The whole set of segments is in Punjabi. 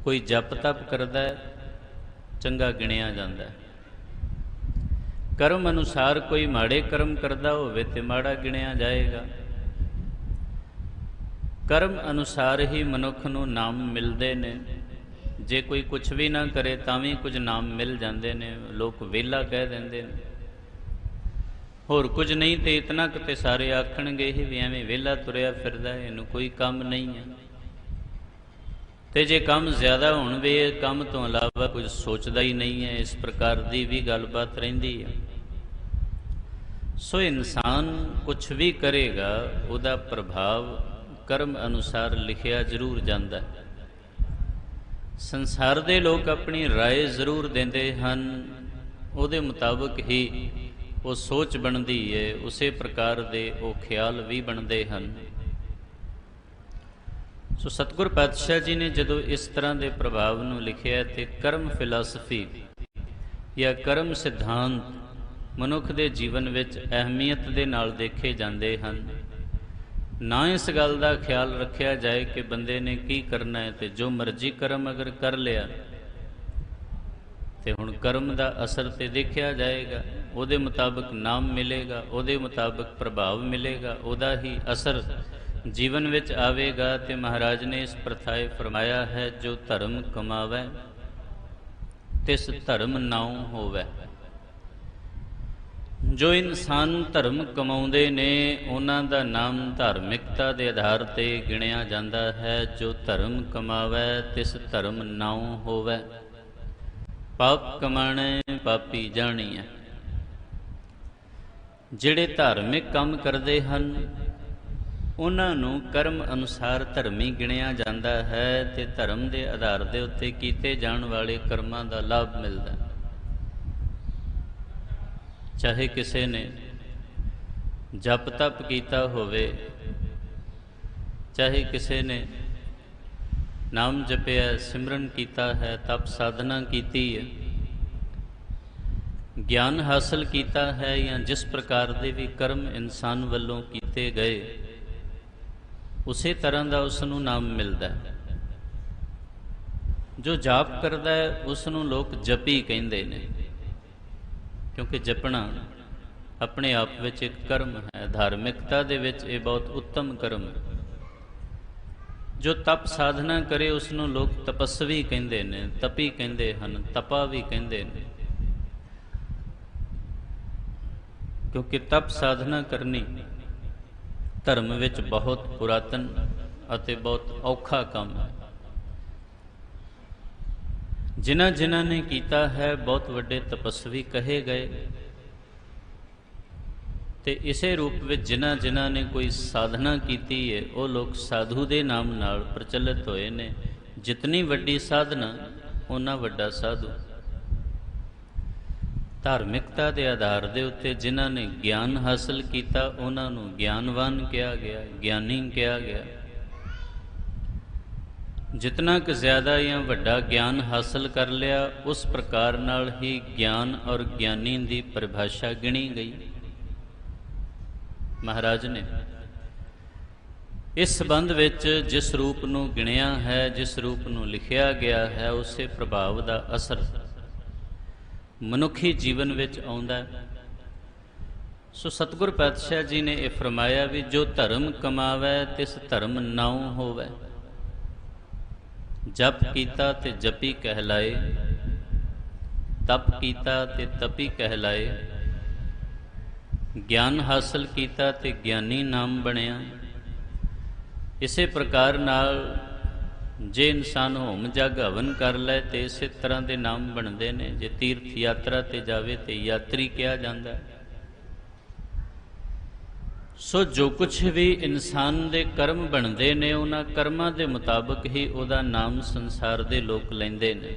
कोई जप तप करदा है, चंगा गिणिया जांदा है। कर्म अनुसार कोई माड़े कर्म करदा होवे ते माड़ा गिणिया जाएगा। कर्म अनुसार ही मनुख नूं नाम मिलदे ने। जे कोई कुछ भी ना करे तां भी कुछ नाम मिल जांदे ने। लोग वेला कह दिंदे ने, होर कुछ नहीं तो इतना कि सारे आखणगे ही भी एवें वेला तुरिया फिरदा है, इहनूं कोई काम नहीं है। तो जे काम ज़्यादा होण वे काम तो इलावा कुछ सोचता ही नहीं है, इस प्रकार की भी गलबात रहिंदी है। सो इंसान कुछ भी करेगा उहदा प्रभाव कर्म अनुसार लिखिया जरूर जाता है। संसार के लोग अपनी राय जरूर देंदे हन, उहदे मुताबिक ही वो सोच बनती है, उसे प्रकार दे वो ख्याल भी बनते हैं। सो सतगुर पातशाह जी ने जदों इस तरह के प्रभाव नूं लिखिया ते कर्म फिलासफी या कर्म सिद्धांत मनुख के जीवन विच अहमियत दे नाल देखे जाते हैं। ना इस गल का ख्याल रखिया जाए कि बंदे ने की करना है, तो जो मर्जी कर्म अगर कर लिया तो हुण कर्म का असर तो देखा जाएगा, उहदे मुताबिक नाम मिलेगा, उहदे मुताबिक प्रभाव मिलेगा, उहदा ही असर जीवन विच आवेगा। तो महाराज ने इस प्रथाए फरमाया है, जो धर्म कमावै तिस धर्म नाउ होवै। जो इंसान धर्म कमाउंदे ने उन्हां दा नाम धार्मिकता के आधार पर गिणिया जाता है। जो धर्म कमावै तिस धर्म नाउ होवै। पाप कमाणे पापी जाणीए। जिहड़े धार्मिक काम करते हैं उन्हां नूं कर्म अनुसार धर्मी गिणिया जाता है, ते धर्म के आधार के उत्ते कीते जाण वाले कर्मां दा लाभ मिलता है। चाहे किसी ने जप तप किया होवे, चाहे किसी ने नाम जपिया सिमरन किया है, तप साधना की है, ज्ञान हासिल किया है, या जिस प्रकार के भी कर्म इंसान वालों किए गए उसी तरह का उसनों नाम मिलता है। जो जाप करता है उसनों लोग जपी कहते हैं, क्योंकि जपना अपने आप में एक कर्म है। धार्मिकता दे विच ये बहुत उत्तम कर्म है। जो तप साधना करे उसनों लोग तपस्वी कहते हैं, तपी कहते हैं, तपा भी कहते हैं, क्योंकि तप साधना करनी धर्म विच बहुत पुरातन अते बहुत औखा काम है। जिन्हां जिन्हां ने कीता है बहुत वड्डे तपस्वी कहे गए। ते इसे रूप में जिन्हां जिन्हां ने कोई साधना की है वो लोग साधु के नाम नाल प्रचलित होए ने। जितनी वड्डी साधना उन्ना वड्डा साधु। धार्मिकता के आधार के उत्ते जिन्हां ने ज्ञान हासिल किया उन्हां नूं ज्ञानवान कहा गया, ज्ञानी कहा गया। जितना कि ज़्यादा या वड्डा ज्ञान हासिल कर लिया उस प्रकार नाल ही ज्ञान और ज्ञानी की परिभाषा गिणी गई। महाराज ने इस संबंध विच जिस रूप नूं गिणिया है, जिस रूप नूं लिखिया गया है, उसे प्रभाव का असर मनुखी जीवन विच आउंदा है। सो सतगुर पातशाह जी ने यह फरमाया भी जो धर्म कमावै तिस धर्म नाउ होवै। जप कीता ते जपी कहलाए, तप कीता ते तपी कहलाए, ज्ञान हासिल किया ते ज्ञानी नाम बनिया। इसे प्रकार नाल जे इंसान होम जग हवन कर लै तो इस तरह के नाम बनते हैं। जे तीर्थ यात्रा ते जावे तो यात्री कहा जाता है। सो जो कुछ भी इंसान के कर्म बनते हैं उन्होंने कर्मां के मुताबिक ही उहदा नाम संसार के लोग लेंदे ने।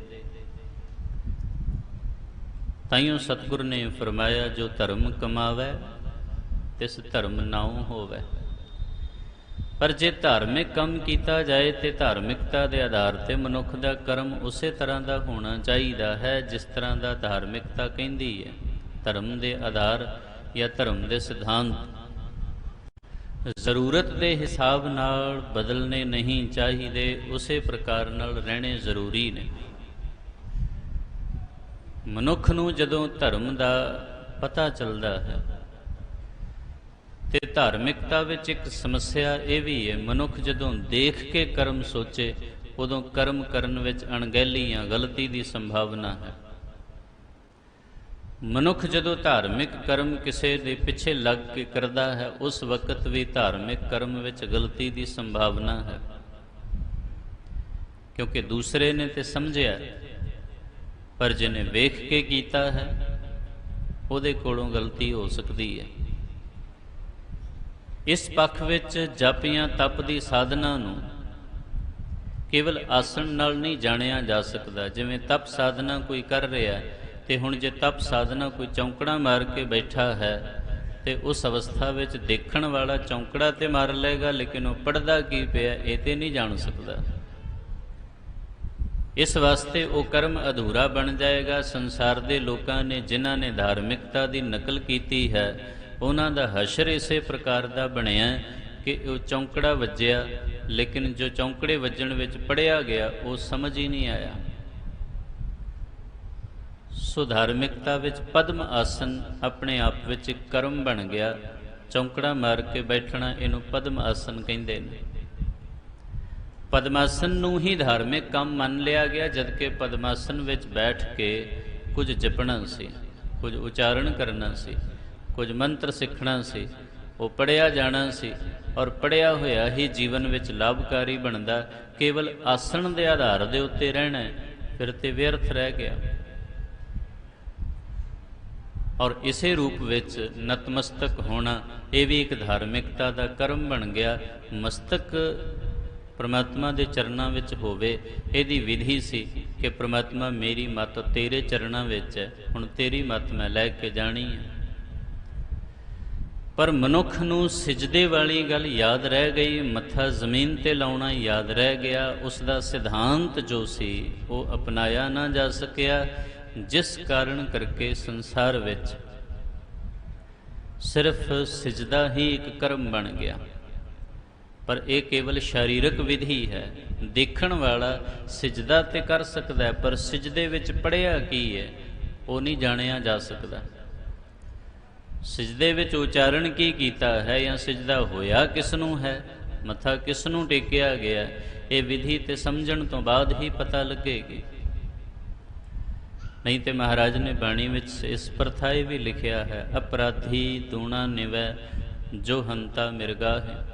ताइयों सतगुर ने फरमाया जो धर्म कमावै तिस धर्म नाउ होवै। पर जे धार्मिक काम किया जाए तो धार्मिकता के आधार पर मनुख का कर्म उस तरह का होना चाहिए है जिस तरह का धार्मिकता कहती है। धर्म के आधार या धर्म के सिद्धांत ਜ਼ਰੂਰਤ ਦੇ ਹਿਸਾਬ ਨਾਲ ਬਦਲਣੇ ਨਹੀਂ ਚਾਹੀਦੇ, ਉਸੇ ਪ੍ਰਕਾਰ ਨਾਲ ਰਹਿਣੇ ਜ਼ਰੂਰੀ ਨੇ। ਮਨੁੱਖ ਨੂੰ ਜਦੋਂ ਧਰਮ ਦਾ ਪਤਾ ਚੱਲਦਾ ਹੈ ਤੇ ਧਾਰਮਿਕਤਾ ਵਿੱਚ ਇੱਕ ਸਮੱਸਿਆ ਇਹ ਵੀ ਹੈ, ਮਨੁੱਖ ਜਦੋਂ ਦੇਖ ਕੇ ਕਰਮ ਸੋਚੇ ਉਦੋਂ ਕਰਮ ਕਰਨ ਵਿੱਚ ਅਣਗਹਿਲੀ ਜਾਂ ਗਲਤੀ ਦੀ ਸੰਭਾਵਨਾ ਹੈ। ਮਨੁੱਖ ਜਦੋਂ ਧਾਰਮਿਕ ਕਰਮ ਕਿਸੇ ਦੇ ਪਿੱਛੇ ਲੱਗ ਕੇ ਕਰਦਾ ਹੈ, ਉਸ ਵਕਤ ਵੀ ਧਾਰਮਿਕ ਕਰਮ ਵਿੱਚ ਗਲਤੀ ਦੀ ਸੰਭਾਵਨਾ ਹੈ, ਕਿਉਂਕਿ ਦੂਸਰੇ ਨੇ ਤੇ ਸਮਝਿਆ, ਪਰ ਜਿਹਨੇ ਵੇਖ ਕੇ ਕੀਤਾ ਹੈ ਉਹਦੇ ਕੋਲੋਂ ਗਲਤੀ ਹੋ ਸਕਦੀ ਹੈ। ਇਸ ਪੱਖ ਵਿੱਚ ਜਪ ਜਾਂ ਤਪ ਦੀ ਸਾਧਨਾ ਨੂੰ ਕੇਵਲ ਆਸਣ ਨਾਲ ਨਹੀਂ ਜਾਣਿਆ ਜਾ ਸਕਦਾ। ਜਿਵੇਂ ਤਪ ਸਾਧਨਾ ਕੋਈ ਕਰ ਰਿਹਾ ਤੇ ਹੁਣ ਜੇ ਤਪ ਸਾਧਨਾ ਕੋਈ ਚੌਂਕੜਾ ਮਾਰ ਕੇ ਬੈਠਾ ਹੈ ਤੇ ਉਸ ਅਵਸਥਾ ਵਿੱਚ ਦੇਖਣ ਵਾਲਾ ਚੌਂਕੜਾ ਤੇ ਮਾਰ ਲਏਗਾ, ਲੇਕਿਨ ਉਹ ਪੜ੍ਹਦਾ ਕੀ ਪਿਆ ਇਹ ਤੇ ਨਹੀਂ ਜਾਣ ਸਕਦਾ। ਇਸ ਵਾਸਤੇ ਉਹ ਕਰਮ ਅਧੂਰਾ ਬਣ ਜਾਏਗਾ। ਸੰਸਾਰ ਦੇ ਲੋਕਾਂ ਨੇ ਜਿਨ੍ਹਾਂ ਨੇ ਧਾਰਮਿਕਤਾ ਦੀ ਨਕਲ ਕੀਤੀ ਹੈ, ਉਹਨਾਂ ਦਾ ਹਸ਼ਰ ਇਸੇ ਪ੍ਰਕਾਰ ਦਾ ਬਣਿਆ ਕਿ ਉਹ ਚੌਂਕੜਾ ਵੱਜਿਆ, ਲੇਕਿਨ ਜੋ ਚੌਂਕੜੇ ਵੱਜਣ ਵਿੱਚ ਪੜ੍ਹਿਆ ਗਿਆ ਉਹ ਸਮਝ ਹੀ ਨਹੀਂ ਆਇਆ। ਸੋ ਧਾਰਮਿਕਤਾ ਵਿੱਚ ਪਦਮ ਆਸਨ ਆਪਣੇ ਆਪ ਵਿੱਚ ਇੱਕ ਕਰਮ ਬਣ ਗਿਆ। ਚੌਂਕੜਾ ਮਾਰ ਕੇ ਬੈਠਣਾ, ਇਹਨੂੰ ਪਦਮ ਆਸਨ ਕਹਿੰਦੇ ਨੇ। ਪਦਮਾਸਨ ਨੂੰ ਹੀ ਧਾਰਮਿਕ ਕੰਮ ਮੰਨ ਲਿਆ ਗਿਆ, ਜਦਕਿ ਪਦਮਾਸਨ ਵਿੱਚ ਬੈਠ ਕੇ ਕੁਝ ਜਪਣਾ ਸੀ, ਕੁਝ ਉਚਾਰਨ ਕਰਨਾ ਸੀ, ਕੁਝ ਮੰਤਰ ਸਿੱਖਣਾ ਸੀ, ਉਹ ਪੜ੍ਹਿਆ ਜਾਣਾ ਸੀ ਔਰ ਪੜ੍ਹਿਆ ਹੋਇਆ ਹੀ ਜੀਵਨ ਵਿੱਚ ਲਾਭਕਾਰੀ ਬਣਦਾ। ਕੇਵਲ ਆਸਣ ਦੇ ਆਧਾਰ ਦੇ ਉੱਤੇ ਰਹਿਣਾ ਫਿਰ ਤੇ ਵਿਅਰਥ ਰਹਿ ਗਿਆ। ਔਰ ਇਸੇ ਰੂਪ ਵਿੱਚ ਨਤਮਸਤਕ ਹੋਣਾ, ਇਹ ਵੀ ਇੱਕ ਧਾਰਮਿਕਤਾ ਦਾ ਕਰਮ ਬਣ ਗਿਆ। ਮਸਤਕ ਪ੍ਰਮਾਤਮਾ ਦੇ ਚਰਨਾਂ ਵਿੱਚ ਹੋਵੇ, ਇਹਦੀ ਵਿਧੀ ਸੀ ਕਿ ਪ੍ਰਮਾਤਮਾ ਮੇਰੀ ਮੱਤ ਤੇਰੇ ਚਰਨਾਂ ਵਿੱਚ ਹੈ, ਹੁਣ ਤੇਰੀ ਮੱਤ ਮੈਂ ਲੈ ਕੇ ਜਾਣੀ ਹੈ। ਪਰ ਮਨੁੱਖ ਨੂੰ ਸਿਜਦੇ ਵਾਲੀ ਗੱਲ ਯਾਦ ਰਹਿ ਗਈ, ਮੱਥਾ ਜ਼ਮੀਨ ਤੇ ਲਾਉਣਾ ਯਾਦ ਰਹਿ ਗਿਆ। ਉਸ ਦਾ ਸਿਧਾਂਤ ਜੋ ਸੀ ਉਹ ਅਪਣਾਇਆ ਨਾ ਜਾ ਸਕਿਆ, ਜਿਸ ਕਾਰਨ ਕਰਕੇ ਸੰਸਾਰ ਵਿੱਚ ਸਿਰਫ ਸਿਜਦਾ ਹੀ ਇੱਕ ਕਰਮ ਬਣ ਗਿਆ। ਪਰ ਇਹ ਕੇਵਲ ਸਰੀਰਕ ਵਿਧੀ ਹੈ। ਦੇਖਣ ਵਾਲਾ ਸਿਜਦਾ ਤੇ ਕਰ ਸਕਦਾ ਹੈ, ਪਰ ਸਿਜਦੇ ਵਿੱਚ ਪੜ੍ਹਿਆ ਕੀ ਹੈ ਉਹ ਨਹੀਂ ਜਾਣਿਆ ਜਾ ਸਕਦਾ। ਸਿਜਦੇ ਵਿੱਚ ਉਚਾਰਨ ਕੀ ਕੀਤਾ ਹੈ ਜਾਂ ਸਿਜਦਾ ਹੋਇਆ ਕਿਸ ਨੂੰ ਹੈ, ਮੱਥਾ ਕਿਸ ਨੂੰ ਟੇਕਿਆ ਗਿਆ, ਇਹ ਵਿਧੀ ਤੇ ਸਮਝਣ ਤੋਂ ਬਾਅਦ ਹੀ ਪਤਾ ਲੱਗੇਗੀ। ਨਹੀਂ ਤੇ ਮਹਾਰਾਜ ਨੇ ਬਾਣੀ ਵਿੱਚ ਇਸ ਪ੍ਰਥਾਏ ਵੀ ਲਿਖਿਆ ਹੈ, ਅਪਰਾਧੀ ਦੂਣਾ ਨਿਵੈ ਜੋ ਹੰਤਾ ਮਿਰਗਾ ਹੈ।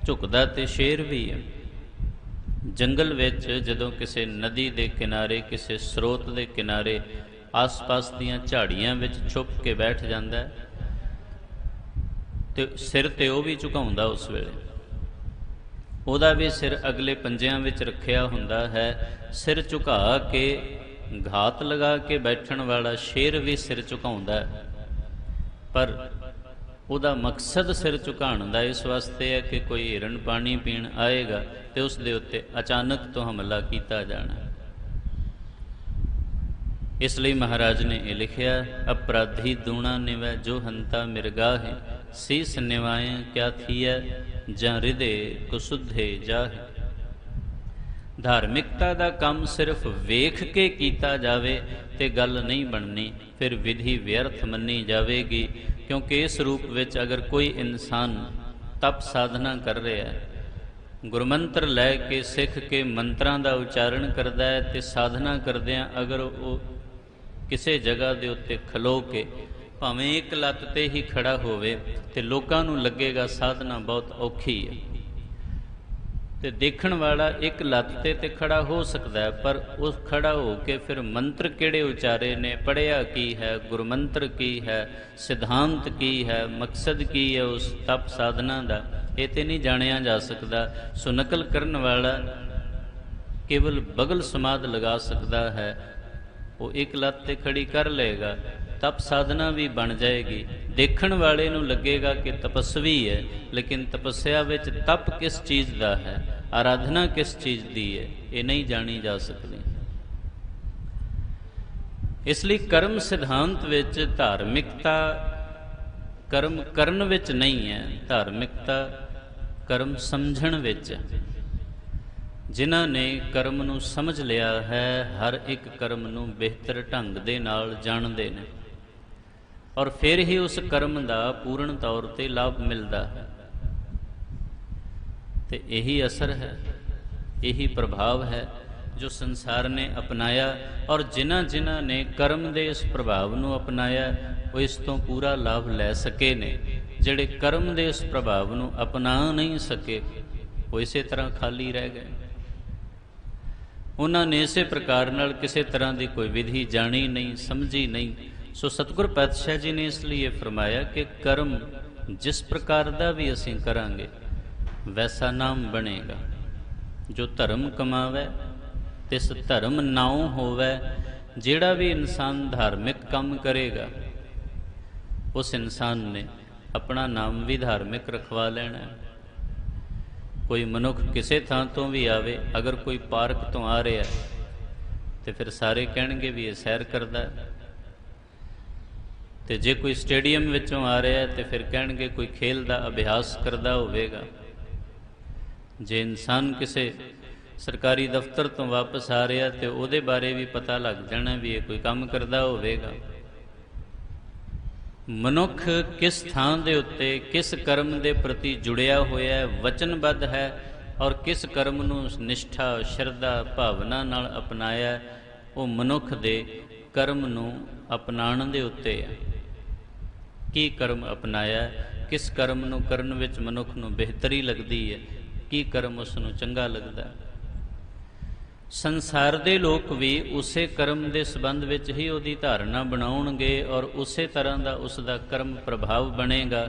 ਝੁਕਦਾ ਤੇ ਸ਼ੇਰ ਵੀ ਹੈ। ਜੰਗਲ ਵਿੱਚ ਜਦੋਂ ਕਿਸੇ ਨਦੀ ਦੇ ਕਿਨਾਰੇ, ਕਿਸੇ ਸਰੋਤ ਦੇ ਕਿਨਾਰੇ ਆਸ-ਪਾਸ ਦੀਆਂ ਝਾੜੀਆਂ ਵਿੱਚ ਛੁਪ ਕੇ ਬੈਠ ਜਾਂਦਾ ਹੈ ਤੇ ਸਿਰ ਤੇ ਉਹ ਵੀ ਝੁਕਾਉਂਦਾ, ਉਸ ਵੇਲੇ ਉਹਦਾ ਵੀ ਸਿਰ ਅਗਲੇ ਪੰਜਿਆਂ ਵਿੱਚ ਰੱਖਿਆ ਹੁੰਦਾ ਹੈ। ਸਿਰ ਝੁਕਾ ਕੇ ਘਾਤ ਲਗਾ ਕੇ ਬੈਠਣ ਵਾਲਾ ਸ਼ੇਰ ਵੀ ਸਿਰ ਝੁਕਾਉਂਦਾ ਹੈ, ਪਰ ਉਹਦਾ ਮਕਸਦ ਸਿਰ ਝੁਕਾਉਣ ਦਾ ਇਸ ਵਾਸਤੇ ਹੈ ਕਿ ਕੋਈ ਹਿਰਨ ਪਾਣੀ ਪੀਣ ਆਏਗਾ ਤੇ ਉਸ ਦੇ ਉੱਤੇ ਅਚਾਨਕ ਤੋਂ ਹਮਲਾ ਕੀਤਾ ਜਾਣਾ। ਇਸ ਲਈ ਮਹਾਰਾਜ ਨੇ ਇਹ ਲਿਖਿਆ, ਅਪਰਾਧੀ ਦੂਣਾ ਨਿਵੈ ਜੋ ਹੰਤਾ ਮਿਰਗਾ ਹੈ, ਸੀਸ ਨਿਵਾਏ ਕਿਆ ਥੀਐ ਜਾਂ ਹਿਰਦੇ ਕੁਸੁਧੇ ਜਾਹੇ। ਧਾਰਮਿਕਤਾ ਦਾ ਕੰਮ ਸਿਰਫ ਵੇਖ ਕੇ ਕੀਤਾ ਜਾਵੇ ਤੇ ਗੱਲ ਨਹੀਂ ਬਣਨੀ, ਫਿਰ ਵਿਧੀ ਵਿਅਰਥ ਮੰਨੀ ਜਾਵੇਗੀ। ਕਿਉਂਕਿ ਇਸ ਰੂਪ ਵਿੱਚ ਅਗਰ ਕੋਈ ਇਨਸਾਨ ਤਪ ਸਾਧਨਾ ਕਰ ਰਿਹਾ ਹੈ, ਗੁਰਮੰਤਰ ਲੈ ਕੇ ਸਿੱਖ ਕੇ ਮੰਤਰਾਂ ਦਾ ਉਚਾਰਨ ਕਰਦਾ ਹੈ ਤੇ ਸਾਧਨਾ ਕਰਦਿਆਂ ਅਗਰ ਉਹ ਕਿਸੇ ਜਗ੍ਹਾ ਦੇ ਉੱਤੇ ਖਲੋ ਕੇ ਭਾਵੇਂ ਇੱਕ ਲੱਤ ਤੇ ਹੀ ਖੜਾ ਹੋਵੇ ਤੇ ਲੋਕਾਂ ਨੂੰ ਲੱਗੇਗਾ ਸਾਧਨਾ ਬਹੁਤ ਔਖੀ ਹੈ। ਤੇ ਦੇਖਣ ਵਾਲਾ ਇੱਕ ਲੱਤ ਤੇ ਖੜਾ ਹੋ ਸਕਦਾ ਹੈ, ਪਰ ਉਸ ਖੜਾ ਹੋ ਕੇ ਫਿਰ ਮੰਤਰ ਕਿਹੜੇ ਉਚਾਰੇ ਨੇ, ਪੜ੍ਹਿਆ ਕੀ ਹੈ, ਗੁਰਮੰਤਰ ਕੀ ਹੈ, ਸਿਧਾਂਤ ਕੀ ਹੈ, ਮਕਸਦ ਕੀ ਹੈ ਉਸ ਤਪ ਸਾਧਨਾ ਦਾ, ਇਹ ਤੇ ਨਹੀਂ ਜਾਣਿਆ ਜਾ ਸਕਦਾ। ਸੋ ਨਕਲ ਕਰਨ ਵਾਲਾ ਕੇਵਲ ਬਗਲ ਸਮਾਧ ਲਗਾ ਸਕਦਾ ਹੈ, ਉਹ ਇੱਕ ਲੱਤ ਤੇ ਖੜੀ ਕਰ ਲਏਗਾ, ਤਪ ਸਾਧਨਾ ਵੀ ਬਣ ਜਾਏਗੀ। ਦੇਖਣ ਵਾਲੇ ਨੂੰ ਲੱਗੇਗਾ ਕਿ ਤਪਸਵੀ ਹੈ, ਲੇਕਿਨ ਤਪੱਸਿਆ ਵਿੱਚ ਤਪ ਕਿਸ ਚੀਜ਼ ਦਾ ਹੈ, ਆਰਾਧਨਾ ਕਿਸ ਚੀਜ਼ ਦੀ ਹੈ, ਇਹ ਨਹੀਂ ਜਾਣੀ ਜਾ ਸਕਦੀ। ਇਸ ਲਈ ਕਰਮ ਸਿਧਾਂਤ ਵਿੱਚ ਧਾਰਮਿਕਤਾ ਕਰਮ ਕਰਨ ਵਿੱਚ ਨਹੀਂ ਹੈ, ਧਾਰਮਿਕਤਾ ਕਰਮ ਸਮਝਣ ਵਿੱਚ ਹੈ। ਜਿਨ੍ਹਾਂ ਨੇ ਕਰਮ ਨੂੰ ਸਮਝ ਲਿਆ ਹੈ, ਹਰ ਇੱਕ ਕਰਮ ਨੂੰ ਬਿਹਤਰ ਢੰਗ ਦੇ ਨਾਲ ਜਾਣਦੇ ਨੇ, ਔਰ ਫਿਰ ਹੀ ਉਸ ਕਰਮ ਦਾ ਪੂਰਨ ਤੌਰ ਤੇ ਲਾਭ ਮਿਲਦਾ ਹੈ। ਤੇ ਇਹੀ ਅਸਰ ਹੈ, ਇਹੀ ਪ੍ਰਭਾਵ ਹੈ ਜੋ ਸੰਸਾਰ ਨੇ ਅਪਣਾਇਆ, ਔਰ ਜਿਨ੍ਹਾਂ ਨੇ ਕਰਮ ਦੇ ਇਸ ਪ੍ਰਭਾਵ ਨੂੰ ਅਪਣਾਇਆ ਉਹ ਇਸ ਤੋਂ ਪੂਰਾ ਲਾਭ ਲੈ ਸਕੇ ਨੇ। ਜਿਹੜੇ ਕਰਮ ਦੇ ਇਸ ਪ੍ਰਭਾਵ ਨੂੰ ਅਪਣਾ ਨਹੀਂ ਸਕੇ ਉਹ ਇਸੇ ਤਰ੍ਹਾਂ ਖਾਲੀ ਰਹਿ ਗਏ। ਉਹਨਾਂ ਨੇ ਇਸੇ ਪ੍ਰਕਾਰ ਨਾਲ ਕਿਸੇ ਤਰ੍ਹਾਂ ਦੀ ਕੋਈ ਵਿਧੀ ਜਾਣੀ ਨਹੀਂ, ਸਮਝੀ ਨਹੀਂ। ਸੋ ਸਤਿਗੁਰ ਪਾਤਸ਼ਾਹ ਜੀ ਨੇ ਇਸ ਲਈ ਇਹ ਫਰਮਾਇਆ ਕਿ ਕਰਮ ਜਿਸ ਪ੍ਰਕਾਰ ਦਾ ਵੀ ਅਸੀਂ ਕਰਾਂਗੇ ਵੈਸਾ ਨਾਮ ਬਣੇਗਾ। ਜੋ ਧਰਮ ਕਮਾਵੇ ਤਿਸ ਧਰਮ ਨਾਉ ਹੋਵੇ। ਜਿਹੜਾ ਵੀ ਇਨਸਾਨ ਧਾਰਮਿਕ ਕੰਮ ਕਰੇਗਾ ਉਸ ਇਨਸਾਨ ਨੇ ਆਪਣਾ ਨਾਮ ਵੀ ਧਾਰਮਿਕ ਰਖਵਾ ਲੈਣਾ ਹੈ। ਕੋਈ ਮਨੁੱਖ ਕਿਸੇ ਥਾਂ ਤੋਂ ਵੀ ਆਵੇ, ਅਗਰ ਕੋਈ ਪਾਰਕ ਤੋਂ ਆ ਰਿਹਾ ਤੇ ਫਿਰ ਸਾਰੇ ਕਹਿਣਗੇ ਵੀ ਇਹ ਸੈਰ ਕਰਦਾ ਹੈ, ਤੇ ਜੇ ਕੋਈ ਸਟੇਡੀਅਮ ਵਿੱਚੋਂ ਆ ਰਿਹਾ ਤੇ ਫਿਰ ਕਹਿਣਗੇ ਕੋਈ ਖੇਲ ਦਾ ਅਭਿਆਸ ਕਰਦਾ ਹੋਵੇਗਾ। ਜੇ ਇਨਸਾਨ ਕਿਸੇ ਸਰਕਾਰੀ ਦਫ਼ਤਰ ਤੋਂ ਵਾਪਸ ਆ ਰਿਹਾ ਤੇ ਉਹਦੇ ਬਾਰੇ ਵੀ ਪਤਾ ਲੱਗ ਜਾਣਾ ਵੀ ਇਹ ਕੋਈ ਕੰਮ ਕਰਦਾ ਹੋਵੇਗਾ। ਮਨੁੱਖ ਕਿਸ ਥਾਂ ਦੇ ਉੱਤੇ ਕਿਸ ਕਰਮ ਦੇ ਪ੍ਰਤੀ ਜੁੜਿਆ ਹੋਇਆ ਹੈ, ਵਚਨਬੱਧ ਹੈ, ਔਰ ਕਿਸ ਕਰਮ ਨੂੰ ਨਿਸ਼ਠਾ, ਸ਼ਰਧਾ, ਭਾਵਨਾ ਨਾਲ ਅਪਣਾਇਆ, ਉਹ ਮਨੁੱਖ ਦੇ ਕਰਮ ਨੂੰ ਅਪਣਾਉਣ ਦੇ ਉੱਤੇ ਹੈ। ਕੀ ਕਰਮ ਅਪਣਾਇਆ, ਕਿਸ ਕਰਮ ਨੂੰ ਕਰਨ ਵਿੱਚ ਮਨੁੱਖ ਨੂੰ ਬਿਹਤਰੀ ਲੱਗਦੀ ਹੈ, ਕੀ ਕਰਮ ਉਸ ਨੂੰ ਚੰਗਾ ਲੱਗਦਾ। ਸੰਸਾਰ ਦੇ ਲੋਕ ਵੀ ਉਸੇ ਕਰਮ ਦੇ ਸੰਬੰਧ ਵਿੱਚ ਹੀ ਉਹਦੀ ਧਾਰਨਾ ਬਣਾਉਣਗੇ, ਔਰ ਉਸੇ ਤਰ੍ਹਾਂ ਦਾ ਉਸ ਦਾ ਕਰਮ ਪ੍ਰਭਾਵ ਬਣੇਗਾ,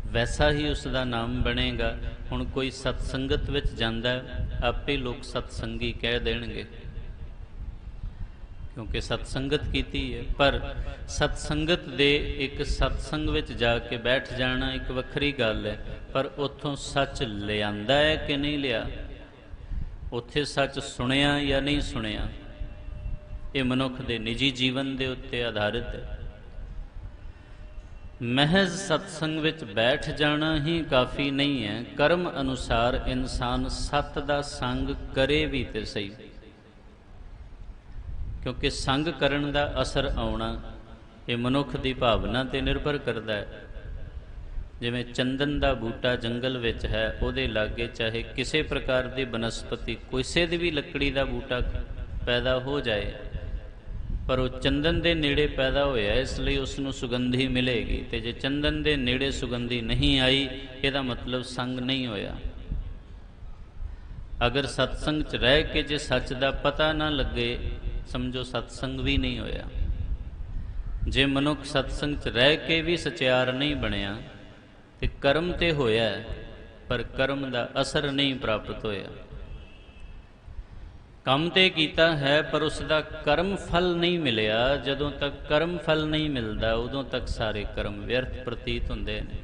ਵੈਸਾ ਹੀ ਉਸ ਦਾ ਨਾਮ ਬਣੇਗਾ। ਹੁਣ ਕੋਈ ਸਤਸੰਗਤ ਵਿੱਚ ਜਾਂਦਾ, ਆਪੇ ਲੋਕ ਸਤਸੰਗੀ ਕਹਿ ਦੇਣਗੇ, ਕਿਉਂਕਿ ਸਤਸੰਗਤ ਕੀਤੀ ਹੈ। ਪਰ ਸਤਸੰਗਤ ਦੇ ਇੱਕ ਸਤਸੰਗ ਵਿੱਚ ਜਾ ਕੇ ਬੈਠ ਜਾਣਾ ਇੱਕ ਵੱਖਰੀ ਗੱਲ ਹੈ, ਪਰ ਉੱਥੋਂ ਸੱਚ ਲਿਆਂਦਾ ਹੈ ਕਿ ਨਹੀਂ ਲਿਆ, ਉੱਥੇ ਸੱਚ ਸੁਣਿਆ ਜਾਂ ਨਹੀਂ ਸੁਣਿਆ, ਇਹ ਮਨੁੱਖ ਦੇ ਨਿੱਜੀ ਜੀਵਨ ਦੇ ਉੱਤੇ ਆਧਾਰਿਤ ਹੈ। ਮਹਿਜ਼ ਸਤਸੰਗ ਵਿੱਚ ਬੈਠ ਜਾਣਾ ਹੀ ਕਾਫੀ ਨਹੀਂ ਹੈ। ਕਰਮ ਅਨੁਸਾਰ ਇਨਸਾਨ ਸੱਤ ਦਾ ਸੰਗ ਕਰੇ ਵੀ ਤੇ ਸਹੀ, ਕਿਉਂਕਿ ਸੰਗ ਕਰਨ ਦਾ ਅਸਰ ਆਉਣਾ ਇਹ ਮਨੁੱਖ ਦੀ ਭਾਵਨਾ 'ਤੇ ਨਿਰਭਰ ਕਰਦਾ ਹੈ। ਜਿਵੇਂ ਚੰਦਨ ਦਾ ਬੂਟਾ ਜੰਗਲ ਵਿੱਚ ਹੈ, ਉਹਦੇ ਲਾਗੇ ਚਾਹੇ ਕਿਸੇ ਪ੍ਰਕਾਰ ਦੀ ਬਨਸਪਤੀ, ਕਿਸੇ ਦੀ ਵੀ ਲੱਕੜੀ ਦਾ ਬੂਟਾ ਪੈਦਾ ਹੋ ਜਾਏ, ਪਰ ਉਹ ਚੰਦਨ ਦੇ ਨੇੜੇ ਪੈਦਾ ਹੋਇਆ, ਇਸ ਲਈ ਉਸ ਨੂੰ ਸੁਗੰਧੀ ਮਿਲੇਗੀ। ਤੇ ਜੇ ਚੰਦਨ ਦੇ ਨੇੜੇ ਸੁਗੰਧੀ ਨਹੀਂ ਆਈ, ਇਹਦਾ ਮਤਲਬ ਸੰਗ ਨਹੀਂ ਹੋਇਆ। ਅਗਰ ਸਤਸੰਗ 'ਚ ਰਹਿ ਕੇ ਜੇ ਸੱਚ ਦਾ ਪਤਾ ਨਾ ਲੱਗੇ, ਸਮਝੋ ਸਤਸੰਗ ਵੀ ਨਹੀਂ ਹੋਇਆ। ਜੇ ਮਨੁੱਖ ਸਤਸੰਗ 'ਚ ਰਹਿ ਕੇ ਵੀ ਸਚਿਆਰ ਨਹੀਂ ਬਣਿਆ ਤੇ ਕਰਮ ਤੇ ਹੋਇਆ, ਪਰ ਕਰਮ ਦਾ ਅਸਰ ਨਹੀਂ ਪ੍ਰਾਪਤ ਹੋਇਆ। ਕੰਮ ਤੇ ਕੀਤਾ ਹੈ ਪਰ ਉਸ ਦਾ ਕਰਮ ਫਲ ਨਹੀਂ ਮਿਲਿਆ। ਜਦੋਂ ਤੱਕ ਕਰਮ ਫਲ ਨਹੀਂ ਮਿਲਦਾ, ਉਦੋਂ ਤੱਕ ਸਾਰੇ ਕਰਮ ਵਿਅਰਥ ਪ੍ਰਤੀਤ ਹੁੰਦੇ ਨੇ।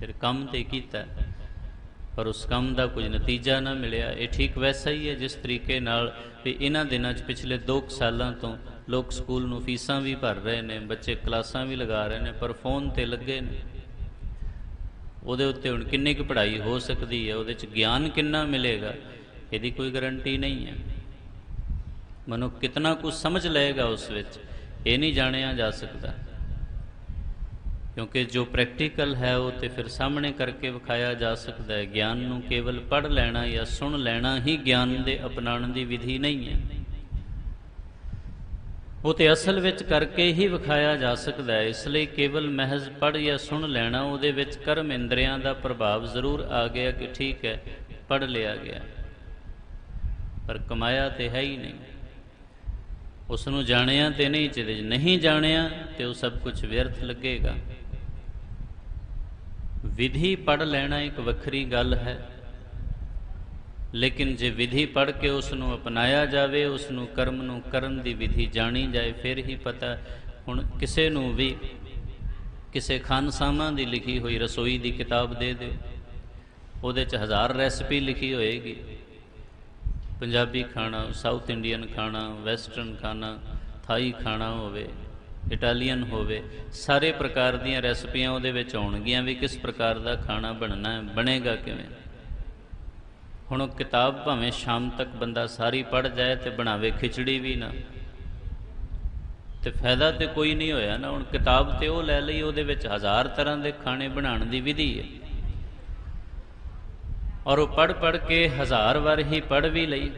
ਫਿਰ ਕੰਮ ਤੇ ਕੀਤਾ ਪਰ ਉਸ ਕੰਮ ਦਾ ਕੁਝ ਨਤੀਜਾ ਨਾ ਮਿਲਿਆ। ਇਹ ਠੀਕ ਵੈਸਾ ਹੀ ਹੈ ਜਿਸ ਤਰੀਕੇ ਨਾਲ ਵੀ ਇਹਨਾਂ ਦਿਨਾਂ 'ਚ ਪਿਛਲੇ 2 ਸਾਲਾਂ ਤੋਂ ਲੋਕ ਸਕੂਲ ਨੂੰ ਫੀਸਾਂ ਵੀ ਭਰ ਰਹੇ ਨੇ, ਬੱਚੇ ਕਲਾਸਾਂ ਵੀ ਲਗਾ ਰਹੇ ਨੇ, ਪਰ ਫੋਨ ਤੇ ਲੱਗੇ ਨੇ। ਉਹਦੇ ਉੱਤੇ ਹੁਣ ਕਿੰਨੀ ਕੁ ਪੜ੍ਹਾਈ ਹੋ ਸਕਦੀ ਹੈ, ਉਹਦੇ 'ਚ ਗਿਆਨ ਕਿੰਨਾ ਮਿਲੇਗਾ, ਇਹਦੀ ਕੋਈ ਗਰੰਟੀ ਨਹੀਂ ਹੈ। ਮਨੁੱਖ ਕਿਤਨਾ ਕੁਝ ਸਮਝ ਲਏਗਾ ਉਸ ਵਿੱਚ, ਇਹ ਨਹੀਂ ਜਾਣਿਆ ਜਾ ਸਕਦਾ, ਕਿਉਂਕਿ ਜੋ ਪ੍ਰੈਕਟੀਕਲ ਹੈ ਉਹ ਤੇ ਫਿਰ ਸਾਹਮਣੇ ਕਰਕੇ ਵਿਖਾਇਆ ਜਾ ਸਕਦਾ ਹੈ। ਗਿਆਨ ਨੂੰ ਕੇਵਲ ਪੜ੍ਹ ਲੈਣਾ ਜਾਂ ਸੁਣ ਲੈਣਾ ਹੀ ਗਿਆਨ ਦੇ ਅਪਣਾਉਣ ਦੀ ਵਿਧੀ ਨਹੀਂ ਹੈ। ਉਹ ਤੇ ਅਸਲ ਵਿੱਚ ਕਰਕੇ ਹੀ ਵਿਖਾਇਆ ਜਾ ਸਕਦਾ ਹੈ। ਇਸ ਲਈ ਕੇਵਲ ਮਹਿਜ਼ ਪੜ੍ਹ ਜਾਂ ਸੁਣ ਲੈਣਾ, ਉਹਦੇ ਵਿੱਚ ਕਰਮ ਇੰਦਰੀਆਂ ਦਾ ਪ੍ਰਭਾਵ ਜ਼ਰੂਰ ਆ ਗਿਆ ਕਿ ਠੀਕ ਹੈ ਪੜ੍ਹ ਲਿਆ ਗਿਆ, ਪਰ ਕਮਾਇਆ ਤੇ ਹੈ ਹੀ ਨਹੀਂ। ਉਸ ਨੂੰ ਜਾਣਿਆ ਤੇ ਨਹੀਂ, ਜੇ ਨਹੀਂ ਜਾਣਿਆ ਤੇ ਉਹ ਸਭ ਕੁਝ ਵਿਅਰਥ ਲੱਗੇਗਾ। ਵਿਧੀ ਪੜ੍ਹ ਲੈਣਾ ਇੱਕ ਵੱਖਰੀ ਗੱਲ ਹੈ, ਲੇਕਿਨ ਜੇ ਵਿਧੀ ਪੜ੍ਹ ਕੇ ਉਸ ਨੂੰ ਅਪਣਾਇਆ ਜਾਵੇ, ਉਸ ਨੂੰ ਕਰਮ ਨੂੰ ਕਰਨ ਦੀ ਵਿਧੀ ਜਾਣੀ ਜਾਏ, ਫਿਰ ਹੀ ਪਤਾ। ਹੁਣ ਕਿਸੇ ਨੂੰ ਵੀ ਕਿਸੇ ਖਾਨਸਾਮਾ ਦੀ ਲਿਖੀ ਹੋਈ ਰਸੋਈ ਦੀ ਕਿਤਾਬ ਦੇ ਦਿਓ, ਉਹਦੇ 'ਚ 1000 ਰੈਸਪੀ ਲਿਖੀ ਹੋਏਗੀ। ਪੰਜਾਬੀ ਖਾਣਾ, ਸਾਊਥ ਇੰਡੀਅਨ ਖਾਣਾ, ਵੈਸਟਰਨ ਖਾਣਾ, ਥਾਈ ਖਾਣਾ ਹੋਵੇ, ਇਟਾਲੀਅਨ ਹੋਵੇ, ਸਾਰੇ ਪ੍ਰਕਾਰ ਦੀਆਂ ਰੈਸਪੀਆਂ ਉਹਦੇ ਵਿੱਚ ਆਉਣਗੀਆਂ ਵੀ ਕਿਸ ਪ੍ਰਕਾਰ ਦਾ ਖਾਣਾ ਬਣਨਾ ਹੈ, ਬਣੇਗਾ ਕਿਵੇਂ। ਹੁਣ ਉਹ ਕਿਤਾਬ ਭਾਵੇਂ ਸ਼ਾਮ ਤੱਕ ਬੰਦਾ ਸਾਰੀ ਪੜ੍ਹ ਜਾਏ ਤੇ ਬਣਾਵੇ ਖਿਚੜੀ ਵੀ ਨਾ, ਤੇ ਫਾਇਦਾ ਤੇ ਕੋਈ ਨਹੀਂ ਹੋਇਆ ਨਾ। ਹੁਣ ਕਿਤਾਬ ਤੇ ਉਹ ਲੈ ਲਈ, ਉਹਦੇ ਵਿੱਚ 1000 ਤਰ੍ਹਾਂ ਦੇ ਖਾਣੇ ਬਣਾਉਣ ਦੀ ਵਿਧੀ ਹੈ, ਔਰ ਉਹ ਪੜ੍ਹ ਕੇ 1000 ਵਾਰ ਹੀ ਪੜ੍ਹ ਵੀ ਲਈ।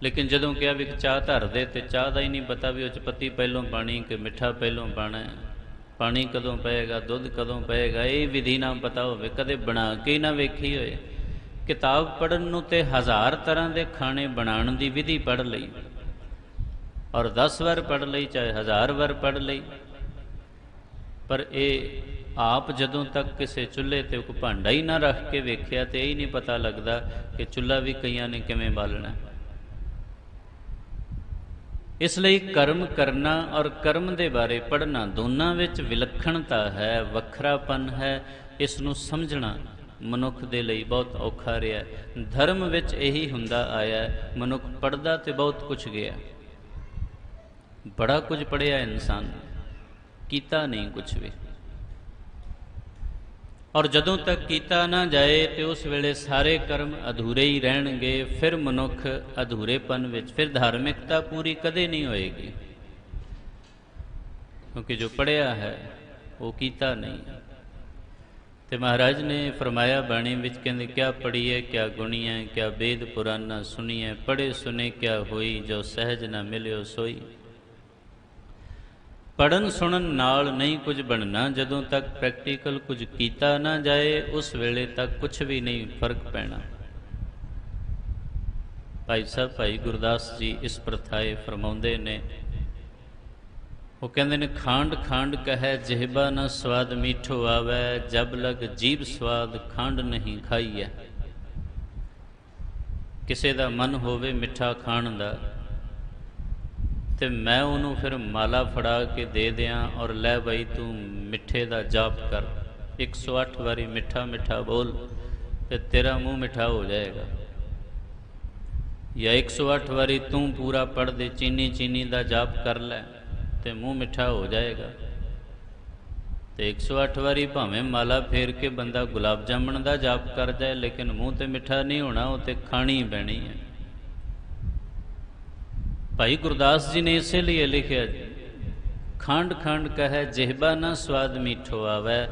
ਲੇਕਿਨ ਜਦੋਂ ਕਿਹਾ ਵੀ ਚਾਹ ਧਰ ਦੇ, ਤੇ ਚਾਹ ਦਾ ਹੀ ਨਹੀਂ ਪਤਾ ਵੀ ਉਹ 'ਚ ਪੱਤੀ ਪਹਿਲੋਂ ਪਾਣੀ ਕਿ ਮਿੱਠਾ ਪਹਿਲੋਂ ਪਾਣਾ, ਪਾਣੀ ਕਦੋਂ ਪਏਗਾ, ਦੁੱਧ ਕਦੋਂ ਪਏਗਾ, ਇਹ ਵਿਧੀ ਨਾ ਪਤਾ ਹੋਵੇ, ਕਦੇ ਬਣਾ ਕੇ ਹੀ ਨਾ ਵੇਖੀ ਹੋਏ। ਕਿਤਾਬ ਪੜ੍ਹਨ ਨੂੰ ਤੇ 1000 ਤਰ੍ਹਾਂ ਦੇ ਖਾਣੇ ਬਣਾਉਣ ਦੀ ਵਿਧੀ ਪੜ੍ਹ ਲਈ, ਔਰ 10 ਵਾਰ ਪੜ੍ਹ ਲਈ, ਚਾਹੇ 1000 ਵਾਰ ਪੜ੍ਹ ਲਈ। ਪਰ ਇਹ ਆਪ ਜਦੋਂ ਤੱਕ ਕਿਸੇ ਚੁੱਲ੍ਹੇ ਤੇ ਕੋਈ ਭਾਂਡਾ ਹੀ ਨਾ ਰੱਖ ਕੇ ਵੇਖਿਆ, ਤੇ ਇਹ ਹੀ ਨਹੀਂ ਪਤਾ ਲੱਗਦਾ ਕਿ ਚੁੱਲ੍ਹਾ ਵੀ ਕਈਆਂ ਨੇ ਕਿਵੇਂ ਬਾਲਣਾ। ਇਸ ਲਈ ਕਰਮ ਕਰਨਾ ਔਰ ਕਰਮ ਦੇ ਬਾਰੇ ਪੜ੍ਹਨਾ, ਦੋਨਾਂ ਵਿੱਚ ਵਿਲੱਖਣਤਾ ਹੈ, ਵੱਖਰਾਪਨ ਹੈ। ਇਸ ਨੂੰ ਸਮਝਣਾ ਮਨੁੱਖ ਦੇ ਲਈ ਬਹੁਤ ਔਖਾ ਰਿਹਾ। ਧਰਮ ਵਿੱਚ ਇਹੀ ਹੁੰਦਾ ਆਇਆ, ਮਨੁੱਖ ਪੜ੍ਹਦਾ ਤੇ ਬਹੁਤ ਕੁਝ ਗਿਆ, ਬੜਾ ਕੁਝ ਪੜ੍ਹਿਆ ਇਨਸਾਨ, ਕੀਤਾ ਨਹੀਂ ਕੁਝ ਵੀ। ਔਰ ਜਦੋਂ ਤੱਕ ਕੀਤਾ ਨਾ ਜਾਏ ਤੇ ਉਸ ਵੇਲੇ ਸਾਰੇ ਕਰਮ ਅਧੂਰੇ ਹੀ ਰਹਿਣਗੇ। ਫਿਰ ਮਨੁੱਖ ਅਧੂਰੇਪਨ ਵਿੱਚ, ਫਿਰ ਧਾਰਮਿਕਤਾ ਪੂਰੀ ਕਦੇ ਨਹੀਂ ਹੋਏਗੀ, ਕਿਉਂਕਿ ਜੋ ਪੜ੍ਹਿਆ ਹੈ ਉਹ ਕੀਤਾ ਨਹੀਂ। ਤੇ ਮਹਾਰਾਜ ਨੇ ਫਰਮਾਇਆ ਬਾਣੀ ਵਿੱਚ, ਕਹਿੰਦੇ ਕਿਆ ਪੜ੍ਹੀਏ ਕਿਆ ਗੁਣੀਐ, ਕਿਆ ਵੇਦ ਪੁਰਾਨ ਨਾ ਸੁਣੀਐ, ਪੜ੍ਹੇ ਸੁਨੇ ਕਿਆ ਹੋਈ, ਜੋ ਸਹਿਜ ਨਾ ਮਿਲਿਓ ਸੋਈ। ਪੜ੍ਹਨ ਸੁਣਨ ਨਾਲ ਨਹੀਂ ਕੁਝ ਬਣਨਾ, ਜਦੋਂ ਤੱਕ ਪ੍ਰੈਕਟੀਕਲ ਕੁਝ ਕੀਤਾ ਨਾ ਜਾਏ ਉਸ ਵੇਲੇ ਤੱਕ ਕੁਝ ਵੀ ਨਹੀਂ ਫਰਕ ਪੈਣਾ। ਭਾਈ ਸਾਹਿਬ ਭਾਈ ਗੁਰਦਾਸ ਜੀ ਇਸ ਪ੍ਰਥਾਏ ਫਰਮਾਉਂਦੇ ਨੇ, ਉਹ ਕਹਿੰਦੇ ਨੇ, ਖਾਂਡ ਖਾਂਡ ਕਹੈ ਜਿਹਬਾ ਨਾ ਸਵਾਦ ਮੀਠੋ ਆਵੈ, ਜਬ ਲਗ ਜੀਭ ਸਵਾਦ ਖਾਂਡ ਨਹੀਂ ਖਾਈਐ। ਕਿਸੇ ਦਾ ਮਨ ਹੋਵੇ ਮਿੱਠਾ ਖਾਣ ਦਾ, ਤੇ ਮੈਂ ਉਹਨੂੰ ਫਿਰ ਮਾਲਾ ਫੜਾ ਕੇ ਦੇ ਦਿਆਂ, ਔਰ ਲੈ ਬਈ ਤੂੰ ਮਿੱਠੇ ਦਾ ਜਾਪ ਕਰ, 108 ਵਾਰੀ ਮਿੱਠਾ ਮਿੱਠਾ ਬੋਲ, ਤੇ ਤੇਰਾ ਮੂੰਹ ਮਿੱਠਾ ਹੋ ਜਾਏਗਾ। ਜਾਂ 108 ਵਾਰੀ ਤੂੰ ਪੂਰਾ ਪੜ੍ਹ ਦੇ, ਚੀਨੀ ਚੀਨੀ ਦਾ ਜਾਪ ਕਰ ਲੈ, ਤੇ ਮੂੰਹ ਮਿੱਠਾ ਹੋ ਜਾਏਗਾ। ਤੇ 108 ਵਾਰੀ ਭਾਵੇਂ ਮਾਲਾ ਫੇਰ ਕੇ ਬੰਦਾ ਗੁਲਾਬ ਜਾਮਣ ਦਾ ਜਾਪ ਕਰ ਜਾਏ, ਲੇਕਿਨ ਮੂੰਹ ਤੇ ਮਿੱਠਾ ਨਹੀਂ ਹੋਣਾ, ਉਹ ਤੇ ਖਾਣੀ ਪੈਣੀ ਹੈ। ਭਾਈ ਗੁਰਦਾਸ ਜੀ ਨੇ ਇਸੇ ਲਈ ਲਿਖਿਆ, ਖਾਂਡ ਖਾਂਡ ਕਹੈ ਜਿਹਬਾ ਨਾ ਸਵਾਦ ਮੀਠੋ ਆਵੈ,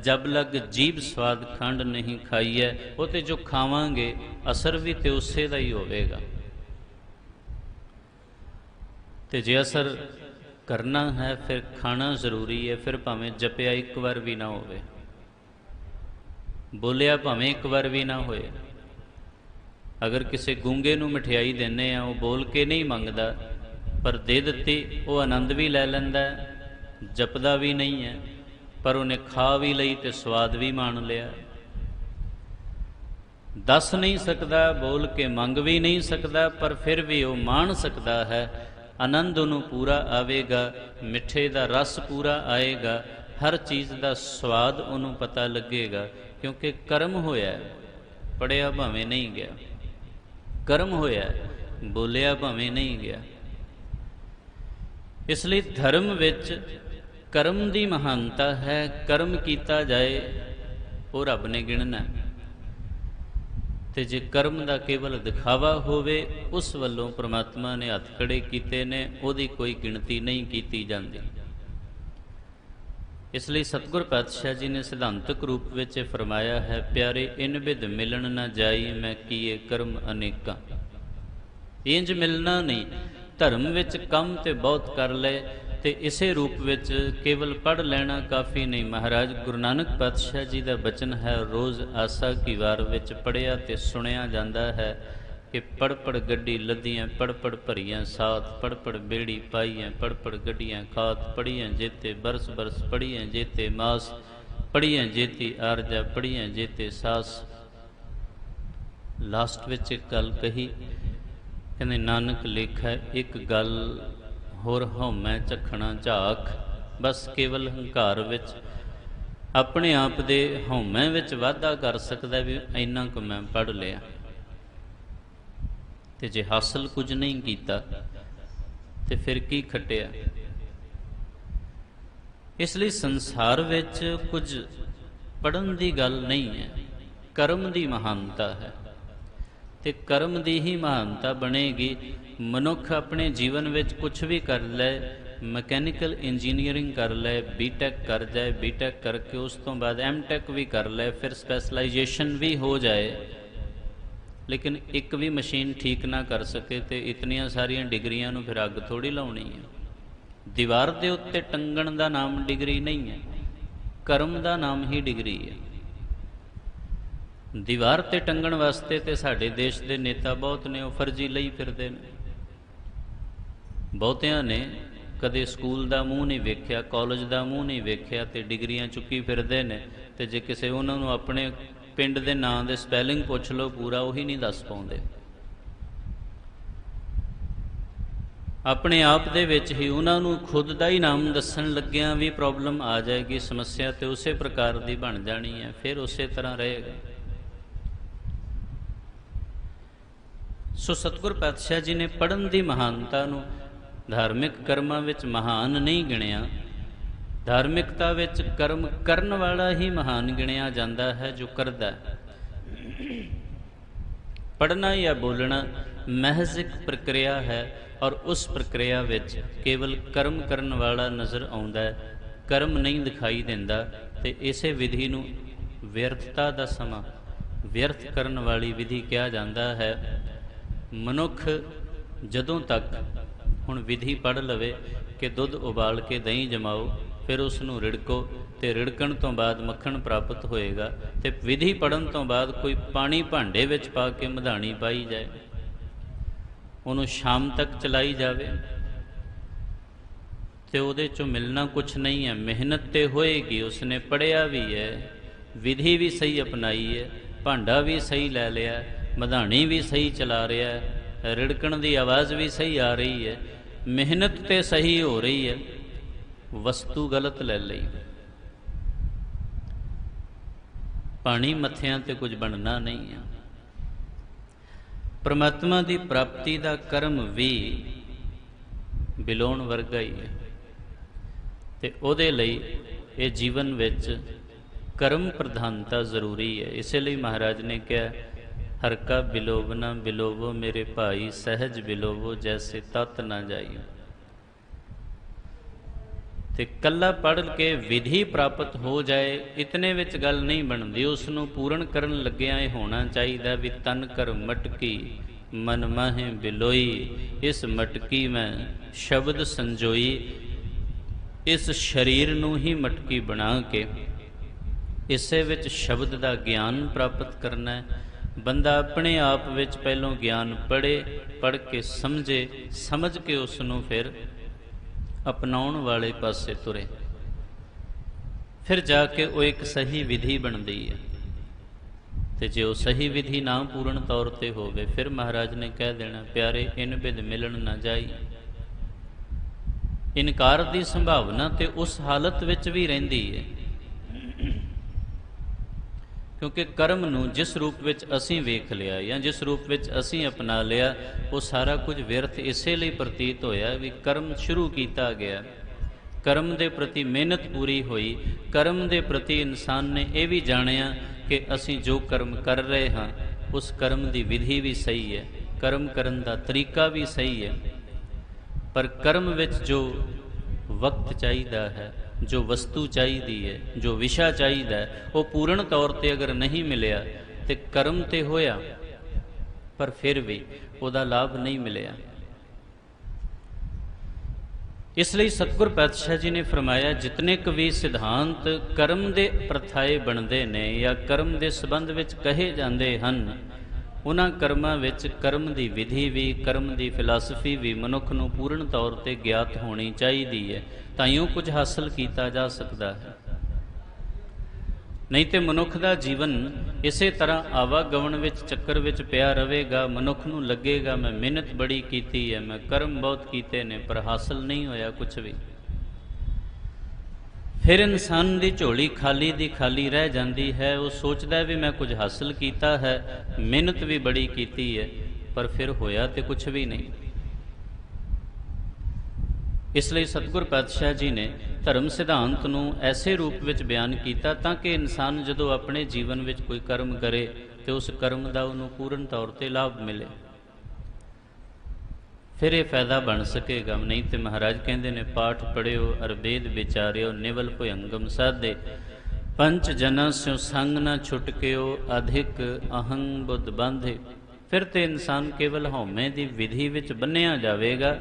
ਜਬ ਲਗ ਜੀਭ ਸਵਾਦ ਖੰਡ ਨਹੀਂ ਖਾਈਐ। ਉਹ ਤੇ ਜੋ ਖਾਵਾਂਗੇ ਅਸਰ ਵੀ ਤੇ ਉਸੇ ਦਾ ਹੀ ਹੋਵੇਗਾ। ਤੇ ਜੇ ਅਸਰ ਕਰਨਾ ਹੈ ਫਿਰ ਖਾਣਾ ਜ਼ਰੂਰੀ ਹੈ। ਫਿਰ ਭਾਵੇਂ ਜਪਿਆ ਇੱਕ ਵਾਰ ਵੀ ਨਾ ਹੋਵੇ, ਬੋਲਿਆ ਭਾਵੇਂ ਇੱਕ ਵਾਰ ਵੀ ਨਾ ਹੋਏ। ਅਗਰ ਕਿਸੇ ਗੂੰਗੇ ਨੂੰ ਮਠਿਆਈ ਦਿੰਦੇ ਆ, ਉਹ ਬੋਲ ਕੇ ਨਹੀਂ ਮੰਗਦਾ, ਪਰ ਦੇ ਦਿੱਤੀ, ਉਹ ਆਨੰਦ ਵੀ ਲੈ ਲੈਂਦਾ, ਜਪਦਾ ਵੀ ਨਹੀਂ ਹੈ, ਪਰ ਉਹਨੇ ਖਾ ਵੀ ਲਈ ਤੇ ਸਵਾਦ ਵੀ ਮਾਣ ਲਿਆ। ਦੱਸ ਨਹੀਂ ਸਕਦਾ, ਬੋਲ ਕੇ ਮੰਗ ਵੀ ਨਹੀਂ ਸਕਦਾ, ਪਰ ਫਿਰ ਵੀ ਉਹ ਮਾਣ ਸਕਦਾ ਹੈ। ਆਨੰਦ ਉਹਨੂੰ ਪੂਰਾ ਆਵੇਗਾ, ਮਿੱਠੇ ਦਾ ਰਸ ਪੂਰਾ ਆਏਗਾ, ਹਰ ਚੀਜ਼ ਦਾ ਸਵਾਦ ਉਹਨੂੰ ਪਤਾ ਲੱਗੇਗਾ, ਕਿਉਂਕਿ ਕਰਮ ਹੋਇਆ। ਪੜ੍ਹਿਆ ਭਾਵੇਂ ਨਹੀਂ ਗਿਆ, ਕਰਮ ਹੋਇਆ, ਬੋਲਿਆ ਭਾਵੇਂ ਨਹੀਂ ਗਿਆ। ਇਸ ਲਈ ਧਰਮ ਵਿੱਚ ਕਰਮ ਦੀ ਮਹਾਨਤਾ ਹੈ। ਕਰਮ ਕੀਤਾ ਜਾਏ ਉਹ ਰੱਬ ਨੇ ਗਿਣਨਾ, ਤੇ ਜੇ ਕਰਮ ਦਾ ਕੇਵਲ ਦਿਖਾਵਾ ਹੋਵੇ, ਉਸ ਵੱਲੋਂ ਪ੍ਰਮਾਤਮਾ ਨੇ ਹੱਥ ਖੜੇ ਕੀਤੇ ਨੇ, ਉਹਦੀ ਕੋਈ ਗਿਣਤੀ ਨਹੀਂ ਕੀਤੀ ਜਾਂਦੀ। ਇਸ ਲਈ ਸਤਿਗੁਰ ਪਾਤਸ਼ਾਹ ਜੀ ਨੇ ਸਿਧਾਂਤਕ ਰੂਪ ਵਿੱਚ ਫਰਮਾਇਆ ਹੈ, ਪਿਆਰੇ ਇਨ ਬਿਧ ਮਿਲਣ ਨਾ ਜਾਈ, ਮੈਂ ਕੀਏ ਕਰਮ ਅਨੇਕਾਂ। ਇੰਜ ਮਿਲਣਾ ਨਹੀਂ, ਧਰਮ ਵਿੱਚ ਕੰਮ ਤੇ ਬਹੁਤ ਕਰ ਲਏ, ਤੇ ਇਸੇ ਰੂਪ ਵਿੱਚ ਕੇਵਲ ਪੜ੍ਹ ਲੈਣਾ ਕਾਫੀ ਨਹੀਂ। ਮਹਾਰਾਜ ਗੁਰੂ ਨਾਨਕ ਪਾਤਸ਼ਾਹ ਜੀ ਦਾ ਬਚਨ ਹੈ, ਰੋਜ਼ ਆਸਾ ਕੀ ਵਾਰ ਵਿੱਚ ਪੜ੍ਹਿਆ ਤੇ ਸੁਣਿਆ ਜਾਂਦਾ ਹੈ ਕਿ ਪੜ੍ਹ ਪੜ੍ਹ ਗੱਡੀ ਲੱਦੀਆਂ, ਪੜ੍ਹ ਪੜ੍ਹ ਭਰੀਆਂ ਸਾਥ, ਪੜ੍ਹ ਪੜ੍ਹ ਬੇੜੀ ਪਾਈਆਂ, ਪੜ੍ਹ ਪੜ੍ਹ ਗੱਡੀਆਂ ਖਾਤ, ਪੜ੍ਹੀਆਂ ਜੇਤੇ ਬਰਸ ਬਰਸ, ਪੜ੍ਹੀਆਂ ਜੇਤੇ ਮਾਸ, ਪੜ੍ਹੀਆਂ ਜੇਤੀ ਆਰਜਾ, ਪੜ੍ਹੀਆਂ ਜੇਤੇ ਸਾਸ। ਲਾਸਟ ਵਿੱਚ ਇੱਕ ਗੱਲ ਕਹੀ, ਕਹਿੰਦੇ ਨਾਨਕ ਲੇਖਾ ਇੱਕ ਗੱਲ ਹੋਰ ਹਉਮੈ ਝਖਣਾ ਝਾਕ। ਬਸ ਕੇਵਲ ਹੰਕਾਰ ਵਿੱਚ, ਆਪਣੇ ਆਪ ਦੇ ਹਉਮੈ ਵਿੱਚ ਵਾਧਾ ਕਰ ਸਕਦਾ ਵੀ ਇੰਨਾ ਕੁ ਮੈਂ ਪੜ੍ਹ ਲਿਆ, ਤੇ ਜੇ ਹਾਸਲ ਕੁਝ ਨਹੀਂ ਕੀਤਾ ਤੇ ਫਿਰ ਕੀ ਖੱਟਿਆ। ਇਸ ਲਈ ਸੰਸਾਰ ਵਿੱਚ ਕੁਝ ਪੜ੍ਹਨ ਦੀ ਗੱਲ ਨਹੀਂ ਹੈ, ਕਰਮ ਦੀ ਮਹਾਨਤਾ ਹੈ। ਤੇ ਕਰਮ ਦੀ ਹੀ ਮਹਾਨਤਾ ਬਣੇਗੀ। ਮਨੁੱਖ ਆਪਣੇ ਜੀਵਨ ਵਿੱਚ ਕੁਛ ਵੀ ਕਰ ਲੈ, ਮਕੈਨੀਕਲ ਇੰਜੀਨੀਅਰਿੰਗ ਕਰ ਲੈ, ਬੀਟੈਕ ਕਰ ਜਾਏ, ਬੀਟੈਕ ਕਰਕੇ ਉਸ ਤੋਂ ਬਾਅਦ ਐਮਟੈਕ ਵੀ ਕਰ ਲੈ, ਫਿਰ ਸਪੈਸ਼ਲਾਈਜੇਸ਼ਨ ਵੀ ਹੋ ਜਾਏ, ਲੇਕਿਨ ਇੱਕ ਵੀ ਮਸ਼ੀਨ ਠੀਕ ਨਾ ਕਰ ਸਕੇ ਤੇ ਇਤਨੀਆਂ ਸਾਰੀਆਂ ਡਿਗਰੀਆਂ ਨੂੰ ਫਿਰ ਅੱਗ ਥੋੜ੍ਹੀ ਲਾਉਣੀ ਹੈ। ਦੀਵਾਰ ਦੇ ਉੱਤੇ ਟੰਗਣ ਦਾ ਨਾਮ ਡਿਗਰੀ ਨਹੀਂ ਹੈ, ਕਰਮ ਦਾ ਨਾਮ ਹੀ ਡਿਗਰੀ ਹੈ। ਦੀਵਾਰ ਤੇ ਟੰਗਣ ਵਾਸਤੇ ਤੇ ਸਾਡੇ ਦੇਸ਼ ਦੇ ਨੇਤਾ ਬਹੁਤ ਨੇ, ਉਹ ਫਰਜ਼ੀ ਲਈ ਫਿਰਦੇ ਨੇ। ਬਹੁਤਿਆਂ ਨੇ ਕਦੇ ਸਕੂਲ ਦਾ ਮੂੰਹ ਨਹੀਂ ਵੇਖਿਆ, ਕਾਲਜ ਦਾ ਮੂੰਹ ਨਹੀਂ ਵੇਖਿਆ ਤੇ ਡਿਗਰੀਆਂ ਚੁੱਕੀ ਫਿਰਦੇ ਨੇ। ਤੇ ਜੇ ਕਿਸੇ ਉਹਨਾਂ ਨੂੰ ਆਪਣੇ ਪਿੰਡ ਦੇ ਨਾਂ ਦੇ ਸਪੈਲਿੰਗ ਪੁੱਛ ਲਓ ਪੂਰਾ, ਉਹੀ ਨਹੀਂ ਦੱਸ ਪਾਉਂਦੇ। ਆਪਣੇ ਆਪ ਦੇ ਵਿੱਚ ਹੀ ਉਹਨਾਂ ਨੂੰ ਖੁਦ ਦਾ ਹੀ ਨਾਮ ਦੱਸਣ ਲੱਗਿਆਂ ਵੀ ਪ੍ਰੋਬਲਮ ਆ ਜਾਏਗੀ, ਸਮੱਸਿਆ ਤੇ ਉਸੇ ਪ੍ਰਕਾਰ ਦੀ ਬਣ ਜਾਣੀ ਹੈ, ਫਿਰ ਉਸੇ ਤਰ੍ਹਾਂ ਰਹੇਗਾ। ਸੋ ਸਤਿਗੁਰ ਪਾਤਸ਼ਾਹ ਜੀ ਨੇ ਪੜ੍ਹਨ ਦੀ ਮਹਾਨਤਾ ਨੂੰ ਧਾਰਮਿਕ ਕਰਮਾਂ ਵਿੱਚ ਮਹਾਨ ਨਹੀਂ ਗਿਣਿਆ। ਧਾਰਮਿਕਤਾ ਵਿੱਚ ਕਰਮ ਕਰਨ ਵਾਲਾ ਹੀ ਮਹਾਨ ਗਿਣਿਆ ਜਾਂਦਾ ਹੈ, ਜੋ ਕਰਦਾ ਹੈ। ਪੜ੍ਹਨਾ ਜਾਂ ਬੋਲਣਾ ਮਹਿਜ਼ ਇੱਕ ਪ੍ਰਕਿਰਿਆ ਹੈ, ਔਰ ਉਸ ਪ੍ਰਕਿਰਿਆ ਵਿੱਚ ਕੇਵਲ ਕਰਮ ਕਰਨ ਵਾਲਾ ਨਜ਼ਰ ਆਉਂਦਾ ਹੈ, ਕਰਮ ਨਹੀਂ ਦਿਖਾਈ ਦਿੰਦਾ। ਤੇ ਇਸੇ ਵਿਧੀ ਨੂੰ ਵਿਅਰਥਤਾ ਦਾ ਸਮਾਂ, ਵਿਅਰਥ ਕਰਨ ਵਾਲੀ ਵਿਧੀ ਕਿਹਾ ਜਾਂਦਾ ਹੈ। ਮਨੁੱਖ ਜਦੋਂ ਤੱਕ ਹੁਣ ਵਿਧੀ ਪੜ੍ਹ ਲਵੇ ਕਿ ਦੁੱਧ ਉਬਾਲ ਕੇ ਦਹੀਂ ਜਮਾਓ, ਫਿਰ ਉਸ ਨੂੰ ਰਿੜਕੋ ਤੇ ਰਿੜਕਣ ਤੋਂ ਬਾਅਦ ਮੱਖਣ ਪ੍ਰਾਪਤ ਹੋਏਗਾ। ਤੇ ਵਿਧੀ ਪੜ੍ਹਨ ਤੋਂ ਬਾਅਦ ਕੋਈ ਪਾਣੀ ਭਾਂਡੇ ਵਿੱਚ ਪਾ ਕੇ ਮਧਾਣੀ ਪਾਈ ਜਾਏ, ਉਹਨੂੰ ਸ਼ਾਮ ਤੱਕ ਚਲਾਈ ਜਾਵੇ ਤੇ ਉਹਦੇ 'ਚੋਂ ਮਿਲਣਾ ਕੁਛ ਨਹੀਂ ਹੈ। ਮਿਹਨਤ ਤੇ ਹੋਏਗੀ, ਉਸਨੇ ਪੜ੍ਹਿਆ ਵੀ ਹੈ, ਵਿਧੀ ਵੀ ਸਹੀ ਅਪਣਾਈ ਹੈ, ਭਾਂਡਾ ਵੀ ਸਹੀ ਲੈ ਲਿਆ, ਮਧਾਣੀ ਵੀ ਸਹੀ ਚਲਾ ਰਿਹਾ ਹੈ, ਰਿੜਕਣ ਦੀ ਆਵਾਜ਼ ਵੀ ਸਹੀ ਆ ਰਹੀ ਹੈ, ਮਿਹਨਤ ਤੇ ਸਹੀ ਹੋ ਰਹੀ ਹੈ, ਵਸਤੂ ਗਲਤ ਲੈ ਲਈ, ਪਾਣੀ ਮੱਥਿਆਂ ਤੇ ਕੁਝ ਬਣਨਾ ਨਹੀਂ ਹੈ। ਪਰਮਾਤਮਾ ਦੀ ਪ੍ਰਾਪਤੀ ਦਾ ਕਰਮ ਵੀ ਬਿਲੋਣ ਵਰਗਾ ਹੀ ਹੈ। ਤੇ ਉਹਦੇ ਲਈ ਇਹ ਜੀਵਨ ਵਿੱਚ ਕਰਮ ਪ੍ਰਧਾਨਤਾ ਜ਼ਰੂਰੀ ਹੈ। ਇਸੇ ਲਈ ਮਹਾਰਾਜ ਨੇ ਕਿਹਾ, ਹਰ ਕਾ ਬਿਲੋਵ ਨਾ ਬਿਲੋਵੋ ਮੇਰੇ ਭਾਈ, ਸਹਿਜ ਬਿਲੋਵੋ ਜੈਸੇ ਤਤ ਨਾ ਜਾਈਓ। ਤੇ ਕੱਲਾ ਪੜ੍ਹ ਕੇ ਵਿਧੀ ਪ੍ਰਾਪਤ ਹੋ ਜਾਏ, ਇਤਨੇ ਵਿੱਚ ਗੱਲ ਨਹੀਂ ਬਣਦੀ। ਉਸ ਨੂੰ ਪੂਰਨ ਕਰਨ ਲੱਗਿਆਂ ਇਹ ਹੋਣਾ ਚਾਹੀਦਾ ਵੀ ਤਨ ਕਰ ਮਟਕੀ ਮਨ ਮਾਹੇ ਬਿਲੋਈ, ਇਸ ਮਟਕੀ ਮੈਂ ਸ਼ਬਦ ਸੰਜੋਈ। ਇਸ ਸਰੀਰ ਨੂੰ ਹੀ ਮਟਕੀ ਬਣਾ ਕੇ ਇਸੇ ਵਿੱਚ ਸ਼ਬਦ ਦਾ ਗਿਆਨ ਪ੍ਰਾਪਤ ਕਰਨਾ ਹੈ। ਬੰਦਾ ਆਪਣੇ ਆਪ ਵਿੱਚ ਪਹਿਲੋਂ ਗਿਆਨ ਪੜ੍ਹੇ, ਪੜ੍ਹ ਕੇ ਸਮਝੇ, ਸਮਝ ਕੇ ਉਸ ਨੂੰ ਫਿਰ ਅਪਣਾਉਣ ਵਾਲੇ ਪਾਸੇ ਤੁਰੇ, ਫਿਰ ਜਾ ਕੇ ਉਹ ਇੱਕ ਸਹੀ ਵਿਧੀ ਬਣਦੀ ਹੈ। ਤੇ ਜੇ ਉਹ ਸਹੀ ਵਿਧੀ ਨਾ ਪੂਰਨ ਤੌਰ ਤੇ ਹੋਵੇ, ਫਿਰ ਮਹਾਰਾਜ ਨੇ ਕਹਿ ਦੇਣਾ, ਪਿਆਰੇ ਇਨ ਬਿਦ ਮਿਲਣ ਨਾ ਜਾਈ। ਇਨਕਾਰ ਦੀ ਸੰਭਾਵਨਾ ਤੇ ਉਸ ਹਾਲਤ ਵਿੱਚ ਵੀ ਰਹਿੰਦੀ ਹੈ, ਕਿਉਂਕਿ ਕਰਮ ਨੂੰ ਜਿਸ ਰੂਪ ਵਿੱਚ ਅਸੀਂ ਵੇਖ ਲਿਆ ਜਾਂ ਜਿਸ ਰੂਪ ਵਿੱਚ ਅਸੀਂ ਅਪਣਾ ਲਿਆ, ਉਹ ਸਾਰਾ ਕੁਝ ਵਿਅਰਥ ਇਸੇ ਲਈ ਪ੍ਰਤੀਤ ਹੋਇਆ ਵੀ ਕਰਮ ਸ਼ੁਰੂ ਕੀਤਾ ਗਿਆ, ਕਰਮ ਦੇ ਪ੍ਰਤੀ ਮਿਹਨਤ ਪੂਰੀ ਹੋਈ, ਕਰਮ ਦੇ ਪ੍ਰਤੀ ਇਨਸਾਨ ਨੇ ਇਹ ਵੀ ਜਾਣਿਆ ਕਿ ਅਸੀਂ ਜੋ ਕਰਮ ਕਰ ਰਹੇ ਹਾਂ ਉਸ ਕਰਮ ਦੀ ਵਿਧੀ ਵੀ ਸਹੀ ਹੈ, ਕਰਮ ਕਰਨ ਦਾ ਤਰੀਕਾ ਵੀ ਸਹੀ ਹੈ। ਪਰ ਕਰਮ ਵਿੱਚ ਜੋ ਵਕਤ ਚਾਹੀਦਾ ਹੈ, ਜੋ ਵਸਤੂ ਚਾਹੀਦੀ ਹੈ, ਜੋ ਵਿਸ਼ਾ ਚਾਹੀਦਾ ਹੈ, ਉਹ ਪੂਰਨ ਤੌਰ ਤੇ ਅਗਰ ਨਹੀਂ ਮਿਲਿਆ ਤੇ ਕਰਮ ਤੇ ਹੋਇਆ ਪਰ ਫਿਰ ਵੀ ਉਹਦਾ ਲਾਭ ਨਹੀਂ ਮਿਲਿਆ। ਇਸ ਲਈ ਸਤਿਗੁਰ ਪਾਤਸ਼ਾਹ ਜੀ ਨੇ ਫਰਮਾਇਆ, ਜਿਤਨੇ ਕੁ ਵੀ ਸਿਧਾਂਤ ਕਰਮ ਦੇ ਪ੍ਰਥਾਏ ਬਣਦੇ ਨੇ ਜਾਂ ਕਰਮ ਦੇ ਸੰਬੰਧ ਵਿੱਚ ਕਹੇ ਜਾਂਦੇ ਹਨ, ਉਹਨਾਂ ਕਰਮਾਂ ਵਿੱਚ ਕਰਮ ਦੀ ਵਿਧੀ ਵੀ, ਕਰਮ ਦੀ ਫਿਲਾਸਫੀ ਵੀ ਮਨੁੱਖ ਨੂੰ ਪੂਰਨ ਤੌਰ ਤੇ ਗਿਆਤ ਹੋਣੀ ਚਾਹੀਦੀ ਹੈ, ਤਾਈਓ ਕੁਝ ਹਾਸਲ ਕੀਤਾ ਜਾ ਸਕਦਾ ਹੈ। ਨਹੀਂ ਤੇ ਮਨੁੱਖ ਦਾ ਜੀਵਨ ਇਸੇ ਤਰ੍ਹਾਂ ਆਵਾਗਮਨ ਵਿੱਚ, ਚੱਕਰ ਵਿੱਚ ਪਿਆ ਰਹੇਗਾ। ਮਨੁੱਖ ਨੂੰ ਲੱਗੇਗਾ ਮੈਂ ਮਿਹਨਤ ਬੜੀ ਕੀਤੀ ਹੈ, ਮੈਂ ਕਰਮ ਬਹੁਤ ਕੀਤੇ ਨੇ, ਪਰ ਹਾਸਲ ਨਹੀਂ ਹੋਇਆ ਕੁਛ ਵੀ। ਫਿਰ ਇਨਸਾਨ ਦੀ ਝੋਲੀ ਖਾਲੀ ਦੀ ਖਾਲੀ ਰਹਿ ਜਾਂਦੀ ਹੈ। ਉਹ ਸੋਚਦਾ ਵੀ ਮੈਂ ਕੁਝ ਹਾਸਲ ਕੀਤਾ ਹੈ, ਮਿਹਨਤ ਵੀ ਬੜੀ ਕੀਤੀ ਹੈ, ਪਰ ਫਿਰ ਹੋਇਆ ਤੇ ਕੁਛ ਵੀ ਨਹੀਂ। ਇਸ ਲਈ ਸਤਿਗੁਰ ਪਾਤਸ਼ਾਹ ਜੀ ਨੇ ਧਰਮ ਸਿਧਾਂਤ ਨੂੰ ਐਸੇ ਰੂਪ ਵਿੱਚ ਬਿਆਨ ਕੀਤਾ ਤਾਂ ਕਿ ਇਨਸਾਨ ਜਦੋਂ ਆਪਣੇ ਜੀਵਨ ਵਿੱਚ ਕੋਈ ਕਰਮ ਕਰੇ ਤੇ ਉਸ ਕਰਮ ਦਾ ਉਹਨੂੰ ਪੂਰਨ ਤੌਰ ਤੇ ਲਾਭ ਮਿਲੇ, ਫਿਰ ਇਹ ਫਾਇਦਾ ਬਣ ਸਕੇਗਾ। ਨਹੀਂ ਤੇ ਮਹਾਰਾਜ ਕਹਿੰਦੇ ਨੇ, ਪਾਠ ਪੜ੍ਹਿਓ ਅਰ ਵੇਦ ਵਿਚਾਰਿਓ, ਨਿਵਲ ਭੁਯੰਗਮ ਸਾਧੇ, ਪੰਚ ਜਨਾਂ ਸਿਉ ਸੰਗ ਨਾ ਛੁਟਕਿਓ, ਅਧਿਕ ਅਹੰ ਬੁੱਧ ਬਾਂਧੇ। ਫਿਰ ਤੇ ਇਨਸਾਨ ਕੇਵਲ ਹਉਮੈ ਦੀ ਵਿਧੀ ਵਿੱਚ ਬੰਨਿਆ ਜਾਵੇਗਾ,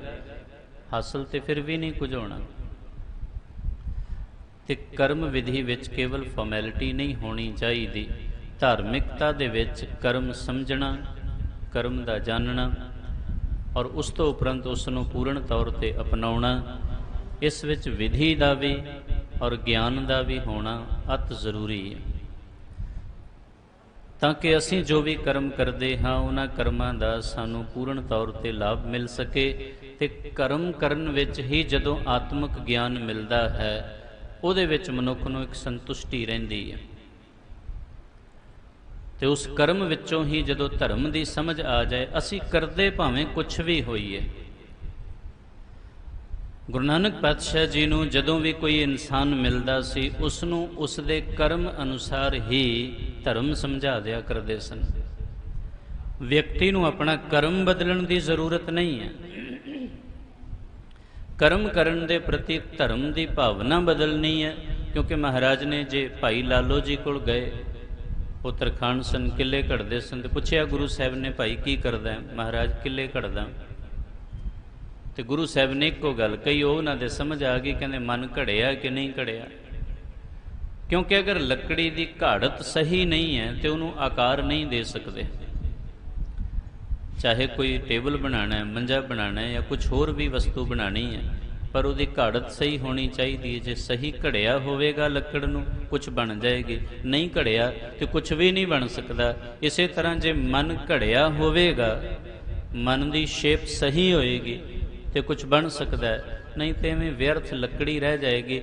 ਹਾਸਲ ਤੇ ਫਿਰ ਵੀ ਨਹੀਂ ਕੁਝ ਹੋਣਾ। ਤੇ ਕਰਮ ਵਿਧੀ ਵਿੱਚ ਕੇਵਲ ਫਾਰਮੈਲਿਟੀ ਨਹੀਂ ਹੋਣੀ ਚਾਹੀਦੀ, ਧਾਰਮਿਕਤਾ ਦੇ ਵਿੱਚ ਕਰਮ ਸਮਝਣਾ, ਕਰਮ ਦਾ ਜਾਣਨਾ ਔਰ ਉਸ ਤੋਂ ਉਪਰੰਤ ਉਸ ਨੂੰ ਪੂਰਨ ਤੌਰ ਤੇ ਅਪਣਾਉਣਾ, ਇਸ ਵਿੱਚ ਵਿਧੀ ਦਾ ਵੀ ਔਰ ਗਿਆਨ ਦਾ ਵੀ ਹੋਣਾ ਅਤ ਜ਼ਰੂਰੀ ਹੈ, ਤਾਂ ਕਿ ਅਸੀਂ ਜੋ ਵੀ ਕਰਮ ਕਰਦੇ ਹਾਂ ਉਹਨਾਂ ਕਰਮਾਂ ਦਾ ਸਾਨੂੰ ਪੂਰਨ ਤੌਰ ਤੇ ਲਾਭ ਮਿਲ ਸਕੇ। ਤੇ ਕਰਮ ਕਰਨ ਵਿੱਚ ਹੀ ਜਦੋਂ ਆਤਮਿਕ ਗਿਆਨ ਮਿਲਦਾ ਹੈ, ਉਹਦੇ ਵਿੱਚ ਮਨੁੱਖ ਨੂੰ ਇੱਕ ਸੰਤੁਸ਼ਟੀ ਰਹਿੰਦੀ ਹੈ। ਤੇ ਉਸ ਕਰਮ ਵਿੱਚੋਂ ਹੀ ਜਦੋਂ ਧਰਮ ਦੀ ਸਮਝ ਆ ਜਾਏ, ਅਸੀਂ ਕਰਦੇ ਭਾਵੇਂ ਕੁਛ ਵੀ ਹੋਈਏ। ਗੁਰੂ ਨਾਨਕ ਪਾਤਸ਼ਾਹ ਜੀ ਨੂੰ ਜਦੋਂ ਵੀ ਕੋਈ ਇਨਸਾਨ ਮਿਲਦਾ ਸੀ, ਉਸ ਨੂੰ ਉਸ ਦੇ ਕਰਮ ਅਨੁਸਾਰ ਹੀ ਧਰਮ ਸਮਝਾ ਦਿਆ ਕਰਦੇ ਸਨ। ਵਿਅਕਤੀ ਨੂੰ ਆਪਣਾ ਕਰਮ ਬਦਲਣ ਦੀ ਜ਼ਰੂਰਤ ਨਹੀਂ ਹੈ। ਕਰਮ ਕਰਨ ਦੇ ਪ੍ਰਤੀ ਧਰਮ ਦੀ ਭਾਵਨਾ ਬਦਲਣੀ ਹੈ। ਕਿਉਂਕਿ ਮਹਾਰਾਜ ਨੇ ਜੇ ਭਾਈ ਲਾਲੋ ਜੀ ਕੋਲ ਗਏ, ਉਹ ਤਰਖਾਣ ਸਨ, ਕਿੱਲੇ ਘੜਦੇ ਸਨ, ਤੇ ਪੁੱਛਿਆ ਗੁਰੂ ਸਾਹਿਬ ਨੇ, ਭਾਈ ਕੀ ਕਰਦਾ ਹੈ? ਮਹਾਰਾਜ ਕਿੱਲੇ ਘੜਦਾ। ਤੇ ਗੁਰੂ ਸਾਹਿਬ ਨੇ ਇੱਕੋ ਗੱਲ ਕਹੀ, ਉਹ ਉਹਨਾਂ ਦੇ ਸਮਝ ਆ ਗਈ। ਕਹਿੰਦੇ, ਮਨ ਘੜਿਆ ਕਿ ਨਹੀਂ ਘੜਿਆ? ਕਿਉਂਕਿ ਅਗਰ ਲੱਕੜੀ ਦੀ ਘਾੜਤ ਸਹੀ ਨਹੀਂ ਹੈ ਤੇ ਉਹਨੂੰ ਆਕਾਰ ਨਹੀਂ ਦੇ ਸਕਦੇ। ਚਾਹੇ ਕੋਈ ਟੇਬਲ ਬਣਾਉਣਾ ਹੈ, ਮੰਜਾ ਬਣਾਉਣਾ ਹੈ, ਜਾਂ ਕੁਝ ਹੋਰ ਵੀ ਵਸਤੂ ਬਣਾਉਣੀ ਹੈ, ਪਰ ਉਹਦੀ ਘਾੜਤ ਸਹੀ ਹੋਣੀ ਚਾਹੀਦੀ ਹੈ। ਜੇ ਸਹੀ ਘੜਿਆ ਹੋਵੇਗਾ ਲੱਕੜ ਨੂੰ, ਕੁਝ ਬਣ ਜਾਏਗੀ। ਨਹੀਂ ਘੜਿਆ ਤੇ ਕੁਝ ਵੀ ਨਹੀਂ ਬਣ ਸਕਦਾ। ਇਸੇ ਤਰ੍ਹਾਂ ਜੇ ਮਨ ਘੜਿਆ ਹੋਵੇਗਾ, ਮਨ ਦੀ ਸ਼ੇਪ ਸਹੀ ਹੋਏਗੀ ਤੇ ਕੁਝ ਬਣ ਸਕਦਾ ਹੈ। ਨਹੀਂ ਤੇ ਐਵੇਂ ਵਿਅਰਥ ਲੱਕੜੀ ਰਹਿ ਜਾਏਗੀ।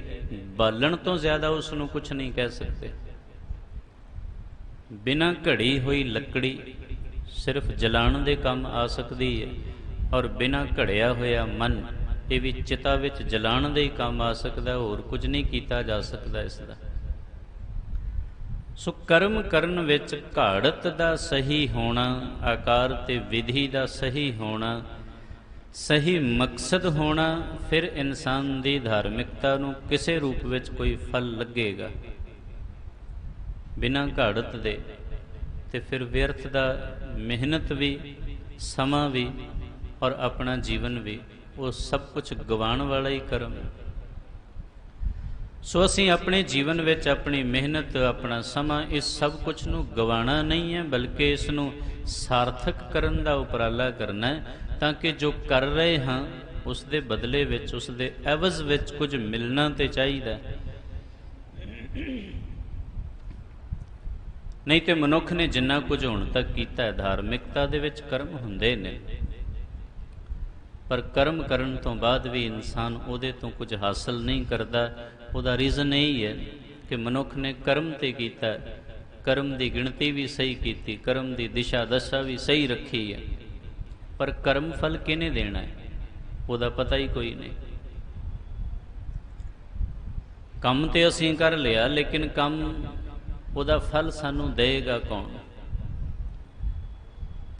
ਬਾਲਣ ਤੋਂ ਜ਼ਿਆਦਾ ਉਸ ਨੂੰ ਕੁਝ ਨਹੀਂ ਕਹਿ ਸਕਦੇ। ਬਿਨਾਂ ਘੜੀ ਹੋਈ ਲੱਕੜੀ ਸਿਰਫ ਜਲਾਉਣ ਦੇ ਕੰਮ ਆ ਸਕਦੀ ਹੈ, ਔਰ ਬਿਨਾਂ ਘੜਿਆ ਹੋਇਆ ਮਨ, ਇਹ ਵੀ ਚਿਤਾ ਵਿੱਚ ਜਲਾਉਣ ਦੇ ਹੀ ਕੰਮ ਆ ਸਕਦਾ, ਹੋਰ ਕੁਝ ਨਹੀਂ ਕੀਤਾ ਜਾ ਸਕਦਾ ਇਸ ਦਾ। ਸੋ ਕਰਮ ਕਰਨ ਵਿੱਚ ਘਾੜਤ ਦਾ ਸਹੀ ਹੋਣਾ, ਆਕਾਰ ਤੇ ਵਿਧੀ ਦਾ ਸਹੀ ਹੋਣਾ, ਸਹੀ ਮਕਸਦ ਹੋਣਾ, ਫਿਰ ਇਨਸਾਨ ਦੀ ਧਾਰਮਿਕਤਾ ਨੂੰ ਕਿਸੇ ਰੂਪ ਵਿੱਚ ਕੋਈ ਫਲ ਲੱਗੇਗਾ। ਬਿਨਾਂ ਘਾੜਤ ਦੇ ਤੇ ਫਿਰ ਵਿਅਰਥ ਦਾ ਮਿਹਨਤ ਵੀ, ਸਮਾਂ ਵੀ ਔਰ ਆਪਣਾ ਜੀਵਨ ਵੀ, ਉਹ ਸਭ ਕੁਝ ਗਵਾਉਣ ਵਾਲਾ ਹੀ ਕਰਮ ਹੈ। ਸੋ ਅਸੀਂ ਆਪਣੇ ਜੀਵਨ ਵਿੱਚ ਆਪਣੀ ਮਿਹਨਤ, ਆਪਣਾ ਸਮਾਂ, ਇਸ ਸਭ ਕੁਝ ਨੂੰ ਗਵਾਉਣਾ ਨਹੀਂ ਹੈ, ਬਲਕਿ ਇਸ ਨੂੰ ਸਾਰਥਕ ਕਰਨ ਦਾ ਉਪਰਾਲਾ ਕਰਨਾ ਹੈ, ਤਾਂ ਕਿ ਜੋ ਕਰ ਰਹੇ ਹਾਂ ਉਸ ਦੇ ਬਦਲੇ ਵਿੱਚ, ਉਸ ਦੇ ਐਵਜ਼ ਵਿੱਚ ਕੁਝ ਮਿਲਣਾ ਤੇ ਚਾਹੀਦਾ। ਨਹੀਂ ਤੇ ਮਨੁੱਖ ਨੇ ਜਿੰਨਾ ਕੁਝ ਹੁਣ ਤੱਕ ਕੀਤਾ ਹੈ, ਧਾਰਮਿਕਤਾ ਦੇ ਵਿੱਚ ਕਰਮ ਹੁੰਦੇ ਨੇ, ਪਰ ਕਰਮ ਕਰਨ ਤੋਂ ਬਾਅਦ ਵੀ ਇਨਸਾਨ ਉਹਦੇ ਤੋਂ ਕੁਝ ਹਾਸਲ ਨਹੀਂ ਕਰਦਾ। ਉਹਦਾ ਰੀਜ਼ਨ ਇਹ ਹੈ ਕਿ ਮਨੁੱਖ ਨੇ ਕਰਮ ਤੇ ਕੀਤਾ, ਕਰਮ ਦੀ ਗਿਣਤੀ ਵੀ ਸਹੀ ਕੀਤੀ, ਕਰਮ ਦੀ ਦਿਸ਼ਾ ਦਸ਼ਾ ਵੀ ਸਹੀ ਰੱਖੀ ਹੈ, ਪਰ ਕਰਮ ਫਲ ਕਿਹਨੇ ਦੇਣਾ ਹੈ ਉਹਦਾ ਪਤਾ ਹੀ ਕੋਈ ਨਹੀਂ। ਕੰਮ ਤੇ ਅਸੀਂ ਕਰ ਲਿਆ, ਲੇਕਿਨ ਕੰਮ, ਉਹਦਾ ਫਲ ਸਾਨੂੰ ਦੇਗਾ ਕੌਣ?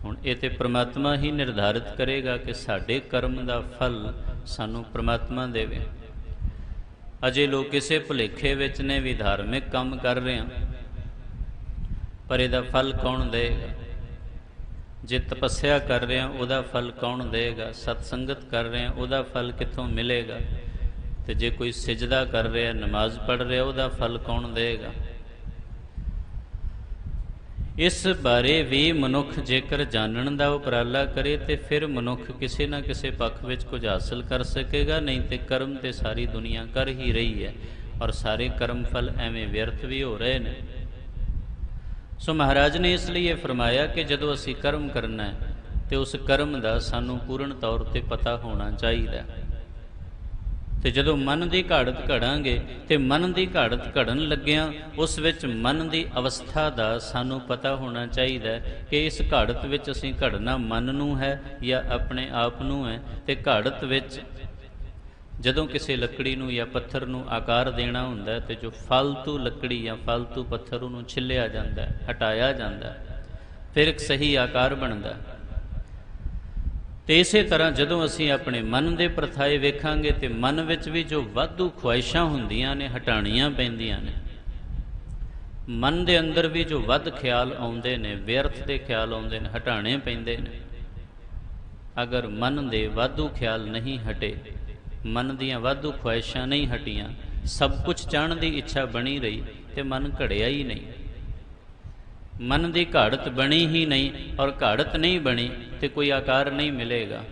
ਹੁਣ ਇਹ ਤੇ ਪ੍ਰਮਾਤਮਾ ਹੀ ਨਿਰਧਾਰਿਤ ਕਰੇਗਾ ਕਿ ਸਾਡੇ ਕਰਮ ਦਾ ਫਲ ਸਾਨੂੰ ਪ੍ਰਮਾਤਮਾ ਦੇਵੇ। ਅਜੇ ਲੋਕ ਕਿਸੇ ਭੁਲੇਖੇ ਵਿੱਚ ਨੇ ਵੀ ਧਾਰਮਿਕ ਕੰਮ ਕਰ ਰਹੇ ਹਾਂ, ਪਰ ਇਹਦਾ ਫਲ ਕੌਣ ਦੇਗਾ? ਜੇ ਤਪੱਸਿਆ ਕਰ ਰਹੇ ਹਾਂ ਉਹਦਾ ਫਲ ਕੌਣ ਦੇਗਾ? ਸਤਸੰਗਤ ਕਰ ਰਹੇ ਹਾਂ ਉਹਦਾ ਫਲ ਕਿੱਥੋਂ ਮਿਲੇਗਾ? ਤੇ ਜੇ ਕੋਈ ਸਿਜਦਾ ਕਰ ਰਿਹਾ, ਨਮਾਜ਼ ਪੜ੍ਹ ਰਿਹਾ, ਉਹਦਾ ਫਲ ਕੌਣ ਦੇਗਾ? ਇਸ ਬਾਰੇ ਵੀ ਮਨੁੱਖ ਜੇਕਰ ਜਾਣਨ ਦਾ ਉਪਰਾਲਾ ਕਰੇ ਤੇ ਫਿਰ ਮਨੁੱਖ ਕਿਸੇ ਨਾ ਕਿਸੇ ਪੱਖ ਵਿੱਚ ਕੁਝ ਹਾਸਲ ਕਰ ਸਕੇਗਾ। ਨਹੀਂ ਤੇ ਕਰਮ ਤੇ ਸਾਰੀ ਦੁਨੀਆ ਕਰ ਹੀ ਰਹੀ ਹੈ, ਔਰ ਸਾਰੇ ਕਰਮ ਫਲ ਐਵੇਂ ਵਿਅਰਥ ਵੀ ਹੋ ਰਹੇ ਨੇ। ਸੋ ਮਹਾਰਾਜ ਨੇ ਇਸ ਲਈ ਇਹ ਫਰਮਾਇਆ ਕਿ ਜਦੋਂ ਅਸੀਂ ਕਰਮ ਕਰਨਾ ਹੈ ਤੇ ਉਸ ਕਰਮ ਦਾ ਸਾਨੂੰ ਪੂਰਨ ਤੌਰ ਤੇ ਪਤਾ ਹੋਣਾ ਚਾਹੀਦਾ। ਤੇ ਜਦੋਂ ਮਨ ਦੀ ਘਾੜਤ ਘੜਾਂਗੇ ਤੇ ਮਨ ਦੀ ਘਾੜਤ ਘੜਨ ਲੱਗਿਆਂ ਉਸ ਵਿੱਚ ਮਨ ਦੀ ਅਵਸਥਾ ਦਾ ਸਾਨੂੰ ਪਤਾ ਹੋਣਾ ਚਾਹੀਦਾ ਕਿ ਇਸ ਘਾੜਤ ਵਿੱਚ ਅਸੀਂ ਘੜਨਾ ਮਨ ਨੂੰ ਹੈ ਜਾਂ ਆਪਣੇ ਆਪ ਨੂੰ ਹੈ। ਤੇ ਘਾੜਤ ਵਿੱਚ ਜਦੋਂ ਕਿਸੇ ਲੱਕੜੀ ਨੂੰ ਜਾਂ ਪੱਥਰ ਨੂੰ ਆਕਾਰ ਦੇਣਾ ਹੁੰਦਾ ਤੇ ਜੋ ਫालतू ਲੱਕੜੀ ਜਾਂ ਫालतू ਪੱਥਰ ਉਹਨੂੰ ਛਿੱਲਿਆ ਜਾਂਦਾ, ਹਟਾਇਆ ਜਾਂਦਾ, ਫਿਰ ਇੱਕ ਸਹੀ ਆਕਾਰ ਬਣਦਾ। ਤੇ ਇਸੇ ਤਰ੍ਹਾਂ ਜਦੋਂ ਅਸੀਂ ਆਪਣੇ ਮਨ ਦੇ ਪ੍ਰਥਾਏ ਵੇਖਾਂਗੇ ਤੇ ਮਨ ਵਿੱਚ ਵੀ ਜੋ ਵਾਧੂ ਖੁਆਇਸ਼ਾਂ ਹੁੰਦੀਆਂ ਨੇ ਹਟਾਉਣੀਆਂ ਪੈਂਦੀਆਂ ਨੇ। ਮਨ ਦੇ ਅੰਦਰ ਵੀ ਜੋ ਵੱਧ ਖਿਆਲ ਆਉਂਦੇ ਨੇ, ਵਿਅਰਥ ਦੇ ਖਿਆਲ ਆਉਂਦੇ ਨੇ, ਹਟਾਉਣੇ ਪੈਂਦੇ ਨੇ। ਅਗਰ ਮਨ ਦੇ ਵਾਧੂ ਖਿਆਲ ਨਹੀਂ ਹਟੇ, ਮਨ ਦੀਆਂ ਵਾਧੂ ਖੁਆਇਸ਼ਾਂ ਨਹੀਂ ਹਟੀਆਂ, ਸਭ ਕੁਝ ਚਾਹਣ ਦੀ ਇੱਛਾ ਬਣੀ ਰਹੀ ਤੇ ਮਨ ਘੜਿਆ ਹੀ ਨਹੀਂ। ਮਨ ਦੀ ਘਾੜਤ ਬਣੀ ਹੀ ਨਹੀਂ, ਔਰ ਘਾੜਤ ਨਹੀਂ ਬਣੀ ਤੇ ਕੋਈ ਆਕਾਰ ਨਹੀਂ ਮਿਲੇਗਾ,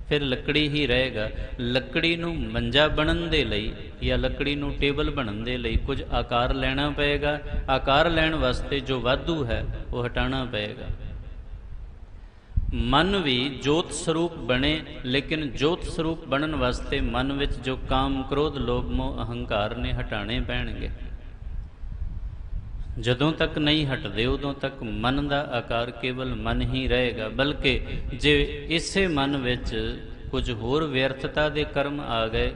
ਫਿਰ ਲੱਕੜੀ ਹੀ ਰਹੇਗਾ। ਲੱਕੜੀ ਨੂੰ ਮੰਜਾ ਬਣਨ ਦੇ ਲਈ ਜਾਂ ਲੱਕੜੀ ਨੂੰ ਟੇਬਲ ਬਣਨ ਦੇ ਲਈ ਕੁਝ ਆਕਾਰ ਲੈਣਾ ਪਏਗਾ। ਆਕਾਰ ਲੈਣ ਵਾਸਤੇ ਜੋ ਵਾਧੂ ਹੈ ਉਹ ਹਟਾਉਣਾ ਪਏਗਾ। ਮਨ ਵੀ ਜੋਤ ਸਰੂਪ ਬਣੇ, ਲੇਕਿਨ ਜੋਤ ਸਰੂਪ ਬਣਨ ਵਾਸਤੇ ਮਨ ਵਿੱਚ ਜੋ ਕਾਮ, ਕ੍ਰੋਧ, ਲੋਭ, ਮੋਹ, ਅਹੰਕਾਰ ਨੇ ਹਟਾਣੇ ਪੈਣਗੇ। ਜਦੋਂ ਤੱਕ ਨਹੀਂ ਹਟਦੇ ਉਦੋਂ ਤੱਕ ਮਨ ਦਾ ਆਕਾਰ ਕੇਵਲ ਮਨ ਹੀ ਰਹੇਗਾ। ਬਲਕਿ ਜੇ ਇਸੇ ਮਨ ਵਿੱਚ ਕੁਝ ਹੋਰ ਵਿਅਰਥਤਾ ਦੇ ਕਰਮ ਆ ਗਏ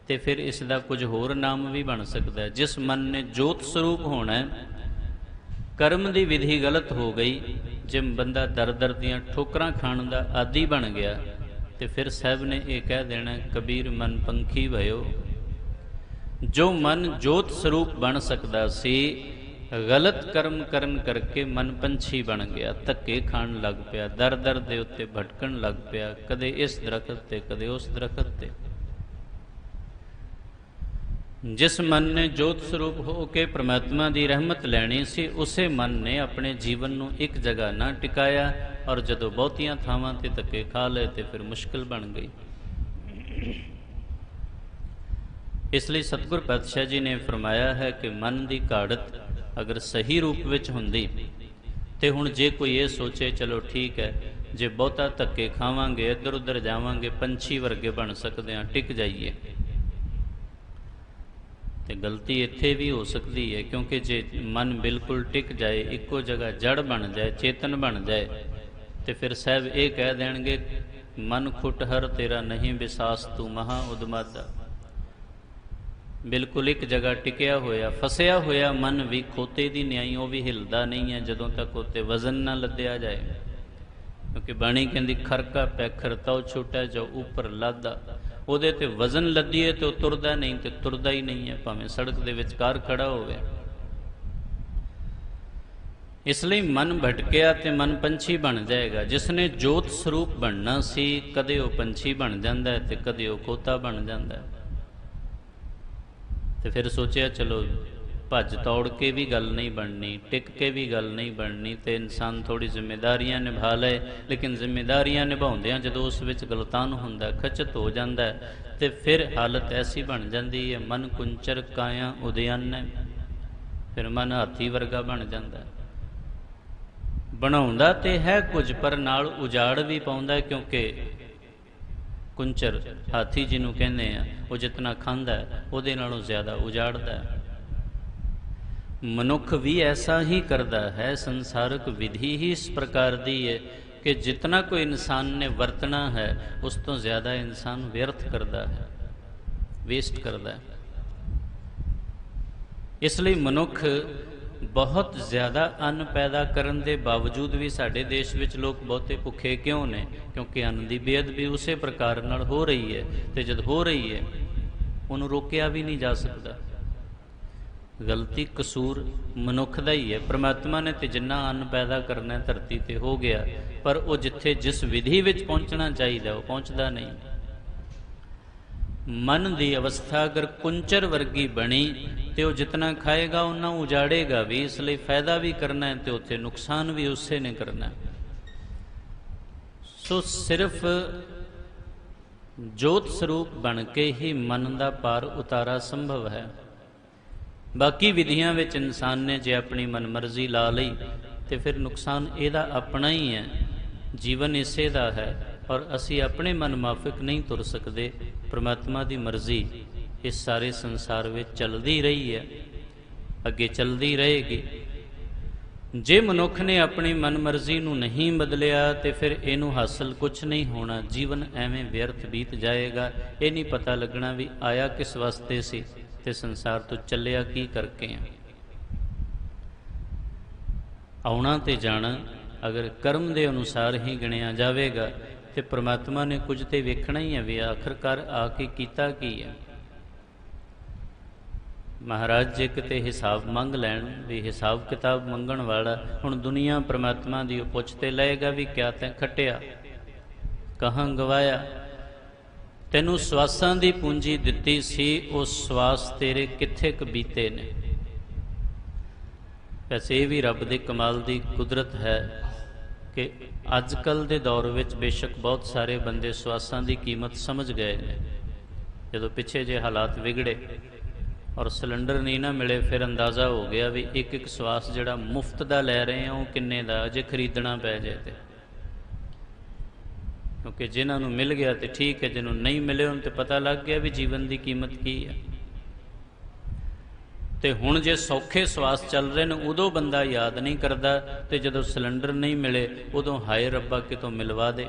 ਤੇ ਫਿਰ ਇਸ ਦਾ ਕੁਝ ਹੋਰ ਨਾਮ ਵੀ ਬਣ ਸਕਦਾ ਹੈ। ਜਿਸ ਮਨ ਨੇ ਜੋਤ ਸਰੂਪ ਹੋਣਾ ਹੈ, ਕਰਮ ਦੀ ਵਿਧੀ ਗਲਤ ਹੋ ਗਈ, ਜੇ ਬੰਦਾ ਦਰ ਦਰ ਦੀਆਂ ਠੋਕਰਾਂ ਖਾਣ ਦਾ ਆਦੀ ਬਣ ਗਿਆ ਤੇ ਫਿਰ ਸਾਹਿਬ ਨੇ ਇਹ ਕਹਿ ਦੇਣਾ, ਕਬੀਰ ਮਨ ਪੰਖੀ ਭਇਓ। ਜੋ ਮਨ ਜੋਤ ਸਰੂਪ ਬਣ ਸਕਦਾ ਸੀ, ਗਲਤ ਕਰਮ ਕਰਨ ਕਰਕੇ ਮਨ ਪੰਛੀ ਬਣ ਗਿਆ, ਧੱਕੇ ਖਾਣ ਲੱਗ ਪਿਆ, ਦਰ ਦਰ ਦੇ ਉੱਤੇ ਭਟਕਣ ਲੱਗ ਪਿਆ, ਕਦੇ ਇਸ ਦਰਖਤ ਤੇ ਕਦੇ ਉਸ ਦਰਖਤ ਤੇ। ਜਿਸ ਮਨ ਨੇ ਜੋਤ ਸਰੂਪ ਹੋ ਕੇ ਪ੍ਰਮਾਤਮਾ ਦੀ ਰਹਿਮਤ ਲੈਣੀ ਸੀ, ਉਸੇ ਮਨ ਨੇ ਆਪਣੇ ਜੀਵਨ ਨੂੰ ਇੱਕ ਜਗ੍ਹਾ ਨਾ ਟਿਕਾਇਆ, ਔਰ ਜਦੋਂ ਬਹੁਤੀਆਂ ਥਾਵਾਂ ਤੇ ਧੱਕੇ ਖਾ ਲਏ ਤੇ ਫਿਰ ਮੁਸ਼ਕਿਲ ਬਣ ਗਈ। ਇਸ ਲਈ ਸਤਿਗੁਰ ਪਾਤਸ਼ਾਹ ਜੀ ਨੇ ਫਰਮਾਇਆ ਹੈ ਕਿ ਮਨ ਦੀ ਘਾੜਤ ਅਗਰ ਸਹੀ ਰੂਪ ਵਿੱਚ ਹੁੰਦੀ ਤੇ ਹੁਣ ਜੇ ਕੋਈ ਇਹ ਸੋਚੇ ਚਲੋ ਠੀਕ ਹੈ, ਜੇ ਬਹੁਤਾ ਧੱਕੇ ਖਾਵਾਂਗੇ, ਇੱਧਰ ਉੱਧਰ ਜਾਵਾਂਗੇ, ਪੰਛੀ ਵਰਗੇ ਬਣ ਸਕਦੇ ਹਾਂ, ਟਿਕ ਜਾਈਏ, ਤੇ ਗਲਤੀ ਇੱਥੇ ਵੀ ਹੋ ਸਕਦੀ ਹੈ। ਕਿਉਂਕਿ ਜੇ ਮਨ ਬਿਲਕੁਲ ਟਿਕ ਜਾਏ, ਇੱਕੋ ਜਗ੍ਹਾ ਜੜ ਬਣ ਜਾਏ, ਚੇਤਨ ਬਣ ਜਾਏ, ਤੇ ਫਿਰ ਸਾਹਿਬ ਇਹ ਕਹਿ ਦੇਣਗੇ, ਮਨ ਖੁੱਟ ਹਰ ਤੇਰਾ ਨਹੀਂ ਵਿਸਾਸ ਤੂੰ ਮਹਾ ਉਦਮਾਦਾ। ਬਿਲਕੁਲ ਇੱਕ ਜਗ੍ਹਾ ਟਿਕਿਆ ਹੋਇਆ, ਫਸਿਆ ਹੋਇਆ ਮਨ ਵੀ ਖੋਤੇ ਦੀ ਨਿਆਈ, ਉਹ ਵੀ ਹਿਲਦਾ ਨਹੀਂ ਹੈ ਜਦੋਂ ਤੱਕ ਉੱਤੇ ਵਜ਼ਨ ਨਾ ਲੱਦਿਆ ਜਾਏ। ਕਿਉਂਕਿ ਬਾਣੀ ਕਹਿੰਦੀ, ਖਰਕਾ ਪੈਖਰ ਤਉ ਛੁਟੈ ਜੋ ਉੱਪਰ ਲਾਦਾ। ਉਹਦੇ ਤੇ ਵਜ਼ਨ ਲੱਦੀਏ ਤੇ ਉਹ ਤੁਰਦਾ ਨਹੀਂ, ਤੇ ਤੁਰਦਾ ਹੀ ਨਹੀਂ ਹੈ, ਭਾਵੇਂ ਸੜਕ ਦੇ ਵਿਚਕਾਰ ਖੜਾ ਹੋਵੇ। ਇਸ ਲਈ ਮਨ ਭਟਕਿਆ ਤੇ ਮਨ ਪੰਛੀ ਬਣ ਜਾਏਗਾ। ਜਿਸ ਨੇ ਜੋਤ ਸਰੂਪ ਬਣਨਾ ਸੀ, ਕਦੇ ਉਹ ਪੰਛੀ ਬਣ ਜਾਂਦਾ ਹੈ ਤੇ ਕਦੇ ਉਹ ਖੋਤਾ ਬਣ ਜਾਂਦਾ ਹੈ। ਤੇ ਫਿਰ ਸੋਚਿਆ ਚਲੋ ਭੱਜ ਦੌੜ ਕੇ ਵੀ ਗੱਲ ਨਹੀਂ ਬਣਨੀ, ਟਿਕ ਕੇ ਵੀ ਗੱਲ ਨਹੀਂ ਬਣਨੀ, ਤੇ ਇਨਸਾਨ ਥੋੜੀ ਜ਼ਿੰਮੇਦਾਰੀਆਂ ਨਿਭਾ ਲਏ। ਲੇਕਿਨ ਜ਼ਿੰਮੇਦਾਰੀਆਂ ਨਿਭਾਉਂਦਿਆਂ ਜਦੋਂ ਉਸ ਵਿੱਚ ਗਲਤਾਨ ਹੁੰਦਾ, ਖਚਤ ਹੋ ਜਾਂਦਾ ਹੈ, ਤੇ ਫਿਰ ਹਾਲਤ ਐਸੀ ਬਣ ਜਾਂਦੀ ਹੈ, ਮਨ ਕੁੰਚਰ ਕਾਇਆ ਉਦਿਆਨੈ, ਫਿਰ ਮਨ ਹਾਥੀ ਵਰਗਾ ਬਣ ਜਾਂਦਾ। ਬਣਾਉਂਦਾ ਤੇ ਹੈ ਕੁਝ, ਪਰ ਨਾਲ ਉਜਾੜ ਵੀ ਪਾਉਂਦਾ, ਕਿਉਂਕਿ ਕੁੰਚਰ ਹਾਥੀ ਜਿਹਨੂੰ ਕਹਿੰਦੇ ਆ, ਉਹ ਜਿਤਨਾ ਖਾਂਦਾ ਉਹਦੇ ਨਾਲੋਂ ਜ਼ਿਆਦਾ ਉਜਾੜਦਾ ਹੈ। ਮਨੁੱਖ ਵੀ ਐਸਾ ਹੀ ਕਰਦਾ ਹੈ। ਸੰਸਾਰਕ ਵਿਧੀ ਹੀ ਇਸ ਪ੍ਰਕਾਰ ਦੀ ਹੈ ਕਿ ਜਿਤਨਾ ਕੋਈ ਇਨਸਾਨ ਨੇ ਵਰਤਣਾ ਹੈ, ਉਸ ਤੋਂ ਜ਼ਿਆਦਾ ਇਨਸਾਨ ਵਿਅਰਥ ਕਰਦਾ ਹੈ, ਵੇਸਟ ਕਰਦਾ ਹੈ। ਇਸ ਲਈ ਮਨੁੱਖ ਬਹੁਤ ਜ਼ਿਆਦਾ ਅੰਨ ਪੈਦਾ ਕਰਨ ਦੇ ਬਾਵਜੂਦ ਵੀ ਸਾਡੇ ਦੇਸ਼ ਵਿੱਚ ਲੋਕ ਬਹੁਤੇ ਭੁੱਖੇ ਕਿਉਂ ਨੇ? ਕਿਉਂਕਿ ਅੰਨ ਦੀ ਬੇਅਦਬੀ ਉਸੇ ਪ੍ਰਕਾਰ ਨਾਲ ਹੋ ਰਹੀ ਹੈ, ਤੇ ਜਦ ਹੋ ਰਹੀ ਹੈ ਉਹਨੂੰ ਰੋਕਿਆ ਵੀ ਨਹੀਂ ਜਾ ਸਕਦਾ। ਗਲਤੀ ਕਸੂਰ ਮਨੁੱਖ ਦਾ ਹੀ ਹੈ। ਪਰਮਾਤਮਾ ਨੇ ਤੇ ਜਿੰਨਾ ਅੰਨ ਪੈਦਾ ਕਰਨਾ ਧਰਤੀ ਤੇ ਹੋ ਗਿਆ, ਪਰ ਉਹ ਜਿੱਥੇ ਜਿਸ ਵਿਧੀ ਵਿੱਚ ਪਹੁੰਚਣਾ ਚਾਹੀਦਾ ਉਹ ਪਹੁੰਚਦਾ ਨਹੀਂ। ਮਨ ਦੀ ਅਵਸਥਾ ਅਗਰ ਕੁੰਚਰ ਵਰਗੀ ਬਣੀ ਤੇ ਉਹ ਜਿਤਨਾ ਖਾਏਗਾ ਉਹਨਾਂ ਉਜਾੜੇਗਾ ਵੀ। ਇਸ ਲਈ ਫਾਇਦਾ ਵੀ ਕਰਨਾ ਹੈ ਤੇ ਉੱਥੇ ਨੁਕਸਾਨ ਵੀ ਉਸੇ ਨੇ ਕਰਨਾ। ਸੋ ਸਿਰਫ ਜੋਤ ਸਰੂਪ ਬਣ ਕੇ ਹੀ ਮਨ ਦਾ ਪਾਰ ਉਤਾਰਾ ਸੰਭਵ ਹੈ। ਬਾਕੀ ਵਿਧੀਆਂ ਵਿੱਚ ਇਨਸਾਨ ਨੇ ਜੇ ਆਪਣੀ ਮਨਮਰਜ਼ੀ ਲਾ ਲਈ ਤੇ ਫਿਰ ਨੁਕਸਾਨ ਇਹਦਾ ਆਪਣਾ ਹੀ ਹੈ। ਜੀਵਨ ਇਸੇ ਦਾ ਹੈ ਔਰ ਅਸੀਂ ਆਪਣੇ ਮਨ ਮਾਫਿਕ ਨਹੀਂ ਤੁਰ ਸਕਦੇ। ਪਰਮਾਤਮਾ ਦੀ ਮਰਜ਼ੀ ਇਸ ਸਾਰੇ ਸੰਸਾਰ ਵਿੱਚ ਚੱਲਦੀ ਰਹੀ ਹੈ, ਅੱਗੇ ਚੱਲਦੀ ਰਹੇਗੀ। ਜੇ ਮਨੁੱਖ ਨੇ ਆਪਣੀ ਮਨਮਰਜ਼ੀ ਨੂੰ ਨਹੀਂ ਬਦਲਿਆ ਤੇ ਫਿਰ ਇਹਨੂੰ ਹਾਸਲ ਕੁਛ ਨਹੀਂ ਹੋਣਾ। ਜੀਵਨ ਐਵੇਂ ਵਿਅਰਥ ਬੀਤ ਜਾਏਗਾ। ਇਹ ਨਹੀਂ ਪਤਾ ਲੱਗਣਾ ਵੀ ਆਇਆ ਕਿਸ ਵਾਸਤੇ ਸੀ ਤੇ ਸੰਸਾਰ ਤੋਂ ਚੱਲਿਆ ਕੀ ਕਰਕੇ ਆ। ਆਉਣਾ ਤੇ ਜਾਣਾ ਅਗਰ ਕਰਮ ਦੇ ਅਨੁਸਾਰ ਹੀ ਗਿਣਿਆ ਜਾਵੇਗਾ ਤੇ ਪ੍ਰਮਾਤਮਾ ਨੇ ਕੁਝ ਤੇ ਵੇਖਣਾ ਹੀ ਹੈ ਵੀ ਆਖਰਕਾਰ ਆ ਕੇ ਕੀਤਾ ਕੀ ਹੈ। ਮਹਾਰਾਜ ਜੇ ਕਿਤੇ ਹਿਸਾਬ ਮੰਗ ਲੈਣ ਵੀ ਹਿਸਾਬ ਕਿਤਾਬ ਮੰਗਣ ਵਾਲਾ ਹੁਣ ਦੁਨੀਆ ਪ੍ਰਮਾਤਮਾ ਦੀ ਉਹ ਪੁੱਛ ਤੇ ਲਏਗਾ ਵੀ ਕਿਆ ਤੈਂ ਖੱਟਿਆ, ਕਹਾਂ ਗਵਾਇਆ। ਤੈਨੂੰ ਸਵਾਸਾਂ ਦੀ ਪੂੰਜੀ ਦਿੱਤੀ ਸੀ, ਉਹ ਸਵਾਸ ਤੇਰੇ ਕਿੱਥੇ ਕੁ ਬੀਤੇ ਨੇ। ਵੈਸੇ ਇਹ ਵੀ ਰੱਬ ਦੇ ਕਮਾਲ ਦੀ ਕੁਦਰਤ ਹੈ ਕਿ ਅੱਜ ਕੱਲ੍ਹ ਦੇ ਦੌਰ ਵਿੱਚ ਬੇਸ਼ੱਕ ਬਹੁਤ ਸਾਰੇ ਬੰਦੇ ਸਵਾਸਾਂ ਦੀ ਕੀਮਤ ਸਮਝ ਗਏ ਨੇ। ਜਦੋਂ ਪਿੱਛੇ ਜੇ ਹਾਲਾਤ ਵਿਗੜੇ ਔਰ ਸਿਲੰਡਰ ਨਹੀਂ ਨਾ ਮਿਲੇ, ਫਿਰ ਅੰਦਾਜ਼ਾ ਹੋ ਗਿਆ ਵੀ ਇੱਕ ਇੱਕ ਸਵਾਸ ਜਿਹੜਾ ਮੁਫਤ ਦਾ ਲੈ ਰਹੇ ਆ ਉਹ ਕਿੰਨੇ ਦਾ, ਜੇ ਖਰੀਦਣਾ ਪੈ ਜਾਏ ਤੇ। ਕਿਉਂਕਿ ਜਿਨ੍ਹਾਂ ਨੂੰ ਮਿਲ ਗਿਆ ਤੇ ਠੀਕ ਹੈ, ਜਿਹਨੂੰ ਨਹੀਂ ਮਿਲੇ ਉਹਨੂੰ ਤੇ ਪਤਾ ਲੱਗ ਗਿਆ ਵੀ ਜੀਵਨ ਦੀ ਕੀਮਤ ਕੀ ਹੈ। ਤੇ ਹੁਣ ਜੇ ਸੌਖੇ ਸਵਾਸ ਚੱਲ ਰਹੇ ਨੇ ਉਦੋਂ ਬੰਦਾ ਯਾਦ ਨਹੀਂ ਕਰਦਾ, ਤੇ ਜਦੋਂ ਸਿਲੰਡਰ ਨਹੀਂ ਮਿਲੇ ਉਦੋਂ ਹਾਏ ਰੱਬਾ ਕਿਤੋਂ ਮਿਲਵਾ ਦੇ।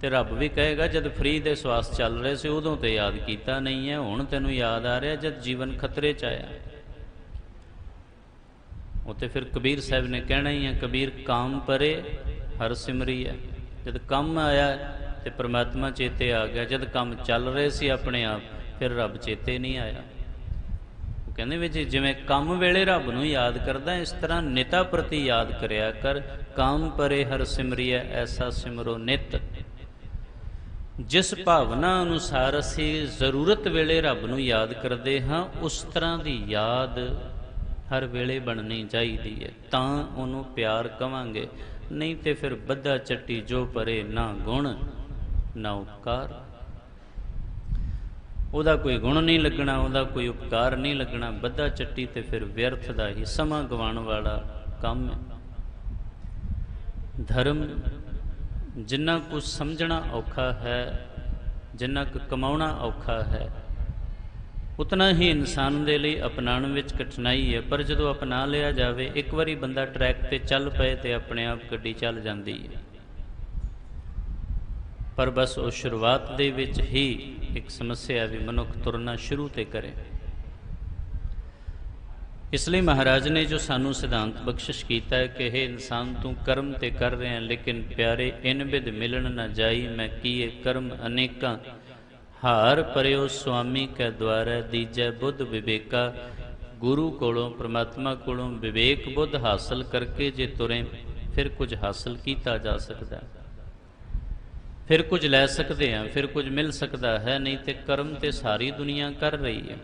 ਤੇ ਰੱਬ ਵੀ ਕਹੇਗਾ ਜਦ ਫਰੀ ਦੇ ਸਵਾਸ ਚੱਲ ਰਹੇ ਸੀ ਉਦੋਂ ਤੇ ਯਾਦ ਕੀਤਾ ਨਹੀਂ ਹੈ, ਹੁਣ ਤੈਨੂੰ ਯਾਦ ਆ ਰਿਹਾ ਜਦ ਜੀਵਨ ਖਤਰੇ 'ਚ ਆਇਆ। ਉਹ ਤੇ ਫਿਰ ਕਬੀਰ ਸਾਹਿਬ ਨੇ ਕਹਿਣਾ ਹੀ ਹੈ, ਕਬੀਰ ਕਾਮ ਪਰੇ ਹਰ ਸਿਮਰੀ ਹੈ। ਜਦ ਕੰਮ ਆਇਆ ਤੇ ਪ੍ਰਮਾਤਮਾ ਚੇਤੇ ਆ ਗਿਆ, ਜਦ ਕੰਮ ਚੱਲ ਰਹੇ ਸੀ ਆਪਣੇ ਆਪ ਫਿਰ ਰੱਬ ਚੇਤੇ ਨਹੀਂ ਆਇਆ। ਉਹ ਕਹਿੰਦੇ ਵੀ ਜਿਵੇਂ ਕੰਮ ਵੇਲੇ ਰੱਬ ਨੂੰ ਯਾਦ ਕਰਦਾ, ਇਸ ਤਰ੍ਹਾਂ ਨਿਤਾ ਪ੍ਰਤੀ ਯਾਦ ਕਰਿਆ ਕਰ। ਕਾਮ ਪਰੇ ਹਰ ਸਿਮਰੀਐ ਐਸਾ ਸਿਮਰੋ ਨਿਤ। ਜਿਸ ਭਾਵਨਾ ਅਨੁਸਾਰ ਅਸੀਂ ਜ਼ਰੂਰਤ ਵੇਲੇ ਰੱਬ ਨੂੰ ਯਾਦ ਕਰਦੇ ਹਾਂ, ਉਸ ਤਰ੍ਹਾਂ ਦੀ ਯਾਦ ਹਰ ਵੇਲੇ ਬਣਨੀ ਚਾਹੀਦੀ ਹੈ, ਤਾਂ ਉਹਨੂੰ ਪਿਆਰ ਕਵਾਂਗੇ। ਨਹੀਂ ਤੇ ਫਿਰ ਬੱਧਾ ਚੱਟੀ ਜੋ ਪਰੇ, ਨਾ ਗੁਣ ਨਾ ਉਪਕਾਰ। ਉਹਦਾ ਕੋਈ ਗੁਣ ਨਹੀਂ ਲੱਗਣਾ, ਉਹਦਾ ਕੋਈ ਉਪਕਾਰ ਨਹੀਂ ਲੱਗਣਾ। ਬੱਧਾ ਚੱਟੀ ਤੇ ਫਿਰ ਵਿਅਰਥ ਦਾ ਹੀ ਸਮਾਂ ਗਵਾਉਣ ਵਾਲਾ ਕੰਮ ਹੈ। ਧਰਮ ਜਿੰਨਾ ਕੁ ਸਮਝਣਾ ਔਖਾ ਹੈ, ਜਿੰਨਾ ਕੁ ਕਮਾਉਣਾ ਔਖਾ ਹੈ, ਉਤਨਾ ਹੀ ਇਨਸਾਨ ਦੇ ਲਈ ਅਪਣਾਉਣ ਵਿੱਚ ਕਠਿਨਾਈ ਹੈ। ਪਰ ਜਦੋਂ ਅਪਣਾ ਲਿਆ ਜਾਵੇ, ਇੱਕ ਵਾਰੀ ਬੰਦਾ ਟਰੈਕ ਤੇ ਚੱਲ ਪਏ ਤੇ ਆਪਣੇ ਆਪ ਗੱਡੀ ਚੱਲ ਜਾਂਦੀ ਹੈ। ਪਰ ਬਸ ਉਹ ਸ਼ੁਰੂਆਤ ਦੇ ਵਿੱਚ ਹੀ ਇੱਕ ਸਮੱਸਿਆ ਵੀ ਮਨੁੱਖ ਤੁਰਨਾ ਸ਼ੁਰੂ ਤੇ ਕਰੇ। ਇਸ ਲਈ ਮਹਾਰਾਜ ਨੇ ਜੋ ਸਾਨੂੰ ਸਿਧਾਂਤ ਬਖਸ਼ਿਸ਼ ਕੀਤਾ ਹੈ ਕਿ ਇਹ ਇਨਸਾਨ ਤੂੰ ਕਰਮ ਤੇ ਕਰ ਰਿਹਾ, ਲੇਕਿਨ ਪਿਆਰੇ ਇਨ ਬਿਦ ਮਿਲਣ ਨਾ ਜਾਈ। ਮੈਂ ਕੀਏ ਕਰਮ ਅਨੇਕਾਂ, ਹਾਰ ਪਰਿਓ ਸੁਆਮੀ ਕੈ ਦੁਆਰੈ। ਦੀਜੈ ਬੁੱਧ ਵਿਵੇਕਾ। ਗੁਰੂ ਕੋਲੋਂ ਪ੍ਰਮਾਤਮਾ ਕੋਲੋਂ ਵਿਵੇਕ ਬੁੱਧ ਹਾਸਲ ਕਰਕੇ ਜੇ ਤੁਰੇ, ਫਿਰ ਕੁਝ ਹਾਸਲ ਕੀਤਾ ਜਾ ਸਕਦਾ, ਫਿਰ ਕੁਝ ਲੈ ਸਕਦੇ ਹਾਂ, ਫਿਰ ਕੁਝ ਮਿਲ ਸਕਦਾ ਹੈ। ਨਹੀਂ ਤੇ ਕਰਮ ਤੇ ਸਾਰੀ ਦੁਨੀਆ ਕਰ ਰਹੀ ਹੈ।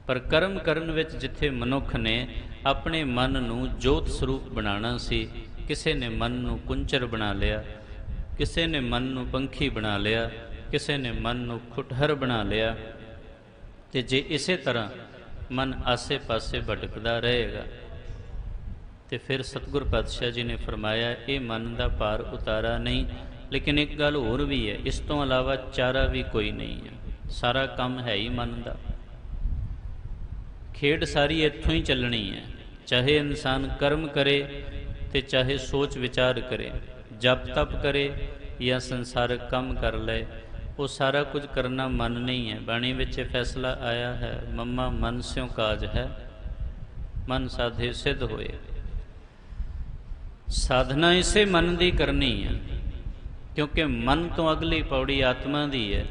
ਪਰ ਕਰਮ ਕਰਨ ਵਿੱਚ ਜਿੱਥੇ ਮਨੁੱਖ ਨੇ ਆਪਣੇ ਮਨ ਨੂੰ ਜੋਤ ਸਰੂਪ ਬਣਾਉਣਾ ਸੀ, ਕਿਸੇ ਨੇ ਮਨ ਨੂੰ ਕੁੰਚਰ ਬਣਾ ਲਿਆ, ਕਿਸੇ ਨੇ ਮਨ ਨੂੰ ਪੰਖੀ ਬਣਾ ਲਿਆ, ਕਿਸੇ ਨੇ ਮਨ ਨੂੰ ਖੁਟਹਰ ਬਣਾ ਲਿਆ। ਤੇ ਜੇ ਇਸੇ ਤਰ੍ਹਾਂ ਮਨ ਆਸੇ ਪਾਸੇ ਭਟਕਦਾ ਰਹੇਗਾ ਤੇ ਫਿਰ ਸਤਿਗੁਰ ਪਾਤਸ਼ਾਹ ਜੀ ਨੇ ਫਰਮਾਇਆ, ਇਹ ਮਨ ਦਾ ਭਾਰ ਉਤਾਰਾ ਨਹੀਂ। ਲੇਕਿਨ ਇੱਕ ਗੱਲ ਹੋਰ ਵੀ ਹੈ, ਇਸ ਤੋਂ ਇਲਾਵਾ ਚਾਰਾ ਵੀ ਕੋਈ ਨਹੀਂ ਹੈ। ਸਾਰਾ ਕੰਮ ਹੈ ਹੀ ਮਨ ਦਾ। ਖੇਡ ਸਾਰੀ ਇੱਥੋਂ ਹੀ ਚੱਲਣੀ ਹੈ। ਚਾਹੇ ਇਨਸਾਨ ਕਰਮ ਕਰੇ ਤੇ ਚਾਹੇ ਸੋਚ ਵਿਚਾਰ ਕਰੇ, ਜਪ ਤਪ ਕਰੇ ਜਾਂ ਸੰਸਾਰਕ ਕੰਮ ਕਰ ਲਏ, ਉਹ ਸਾਰਾ ਕੁਝ ਕਰਨਾ ਮਨ ਨਹੀਂ ਹੈ। ਬਾਣੀ ਵਿੱਚ ਫੈਸਲਾ ਆਇਆ ਹੈ, ਮੰਮਾ ਮਨ ਸਿਉ ਕਾਜ ਹੈ, ਮਨ ਸਾਧੇ ਸਿੱਧ ਹੋਏ। ਸਾਧਨਾ ਇਸੇ ਮਨ ਦੀ ਕਰਨੀ ਹੈ, ਕਿਉਂਕਿ ਮਨ ਤੋਂ ਅਗਲੀ ਪੌੜੀ ਆਤਮਾ ਦੀ ਹੈ।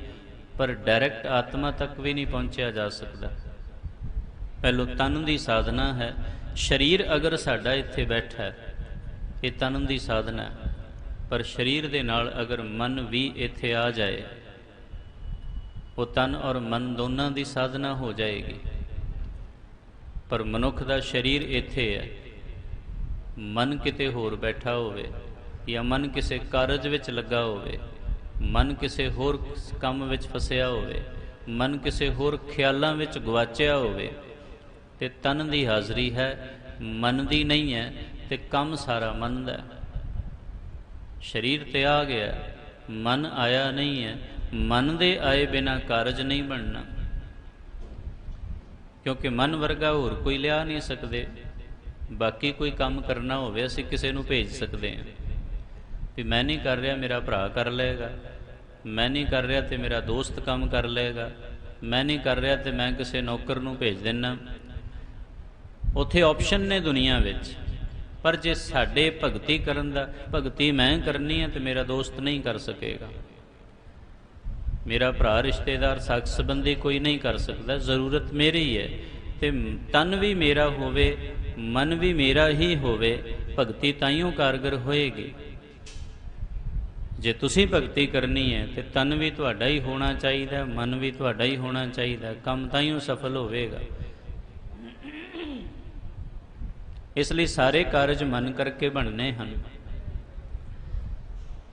ਪਰ ਡਾਇਰੈਕਟ ਆਤਮਾ ਤੱਕ ਵੀ ਨਹੀਂ ਪਹੁੰਚਿਆ ਜਾ ਸਕਦਾ। ਪਹਿਲੋਂ ਤਨ ਦੀ ਸਾਧਨਾ ਹੈ। ਸਰੀਰ ਅਗਰ ਸਾਡਾ ਇੱਥੇ ਬੈਠਾ ਹੈ, ਇਹ ਤਨ ਦੀ ਸਾਧਨਾ ਹੈ। ਪਰ ਸਰੀਰ ਦੇ ਨਾਲ ਅਗਰ ਮਨ ਵੀ ਇੱਥੇ ਆ ਜਾਏ, ਉਹ ਤਨ ਔਰ ਮਨ ਦੋਨਾਂ ਦੀ ਸਾਧਨਾ ਹੋ ਜਾਏਗੀ। ਪਰ ਮਨੁੱਖ ਦਾ ਸਰੀਰ ਇੱਥੇ ਹੈ, ਮਨ ਕਿਤੇ ਹੋਰ ਬੈਠਾ ਹੋਵੇ, ਜਾਂ ਮਨ ਕਿਸੇ ਕਾਰਜ ਵਿੱਚ ਲੱਗਾ ਹੋਵੇ, ਮਨ ਕਿਸੇ ਹੋਰ ਕੰਮ ਵਿੱਚ ਫਸਿਆ ਹੋਵੇ, ਮਨ ਕਿਸੇ ਹੋਰ ਖਿਆਲਾਂ ਵਿੱਚ ਗਵਾਚਿਆ ਹੋਵੇ, ਤੇ ਤਨ ਦੀ ਹਾਜ਼ਰੀ ਹੈ, ਮਨ ਦੀ ਨਹੀਂ ਹੈ, ਤੇ ਕੰਮ ਸਾਰਾ ਮਨ ਦਾ। ਸਰੀਰ ਤੇ ਆ ਗਿਆ, ਮਨ ਆਇਆ ਨਹੀਂ ਹੈ। ਮਨ ਦੇ ਆਏ ਬਿਨਾਂ ਕਾਰਜ ਨਹੀਂ ਬਣਨਾ, ਕਿਉਂਕਿ ਮਨ ਵਰਗਾ ਹੋਰ ਕੋਈ ਲਿਆ ਨਹੀਂ ਸਕਦੇ। ਬਾਕੀ ਕੋਈ ਕੰਮ ਕਰਨਾ ਹੋਵੇ ਅਸੀਂ ਕਿਸੇ ਨੂੰ ਭੇਜ ਸਕਦੇ ਹਾਂ ਵੀ ਮੈਂ ਨਹੀਂ ਕਰ ਰਿਹਾ ਮੇਰਾ ਭਰਾ ਕਰ ਲਏਗਾ, ਮੈਂ ਨਹੀਂ ਕਰ ਰਿਹਾ ਤੇ ਮੇਰਾ ਦੋਸਤ ਕੰਮ ਕਰ ਲਏਗਾ, ਮੈਂ ਨਹੀਂ ਕਰ ਰਿਹਾ ਤੇ ਮੈਂ ਕਿਸੇ ਨੌਕਰ ਨੂੰ ਭੇਜ ਦਿੰਦਾ। ਉੱਥੇ ਆਪਸ਼ਨ ਨੇ ਦੁਨੀਆ ਵਿੱਚ। ਪਰ ਜੇ ਸਾਡੇ ਭਗਤੀ ਕਰਨ ਦਾ, ਭਗਤੀ ਮੈਂ ਕਰਨੀ ਹੈ ਤੇ ਮੇਰਾ ਦੋਸਤ ਨਹੀਂ ਕਰ ਸਕੇਗਾ, ਮੇਰਾ ਭਰਾ ਰਿਸ਼ਤੇਦਾਰ ਸਾਕ ਸੰਬੰਧੀ ਕੋਈ ਨਹੀਂ ਕਰ ਸਕਦਾ, ਜ਼ਰੂਰਤ ਮੇਰੀ ਹੈ। ਤੇ ਤਨ ਵੀ ਮੇਰਾ ਹੋਵੇ, ਮਨ ਵੀ ਮੇਰਾ ਹੀ ਹੋਵੇ, ਭਗਤੀ ਤਾਈਓ ਕਾਰਗਰ ਹੋਏਗੀ। ਜੇ ਤੁਸੀਂ ਭਗਤੀ ਕਰਨੀ ਹੈ ਤੇ ਤਨ ਵੀ ਤੁਹਾਡਾ ਹੀ ਹੋਣਾ ਚਾਹੀਦਾ, ਮਨ ਵੀ ਤੁਹਾਡਾ ਹੀ ਹੋਣਾ ਚਾਹੀਦਾ, ਕੰਮ ਤਾਈਓ ਸਫਲ ਹੋਵੇਗਾ। ਇਸ ਲਈ ਸਾਰੇ ਕਾਰਜ ਮਨ ਕਰਕੇ ਬਣਨੇ ਹਨ।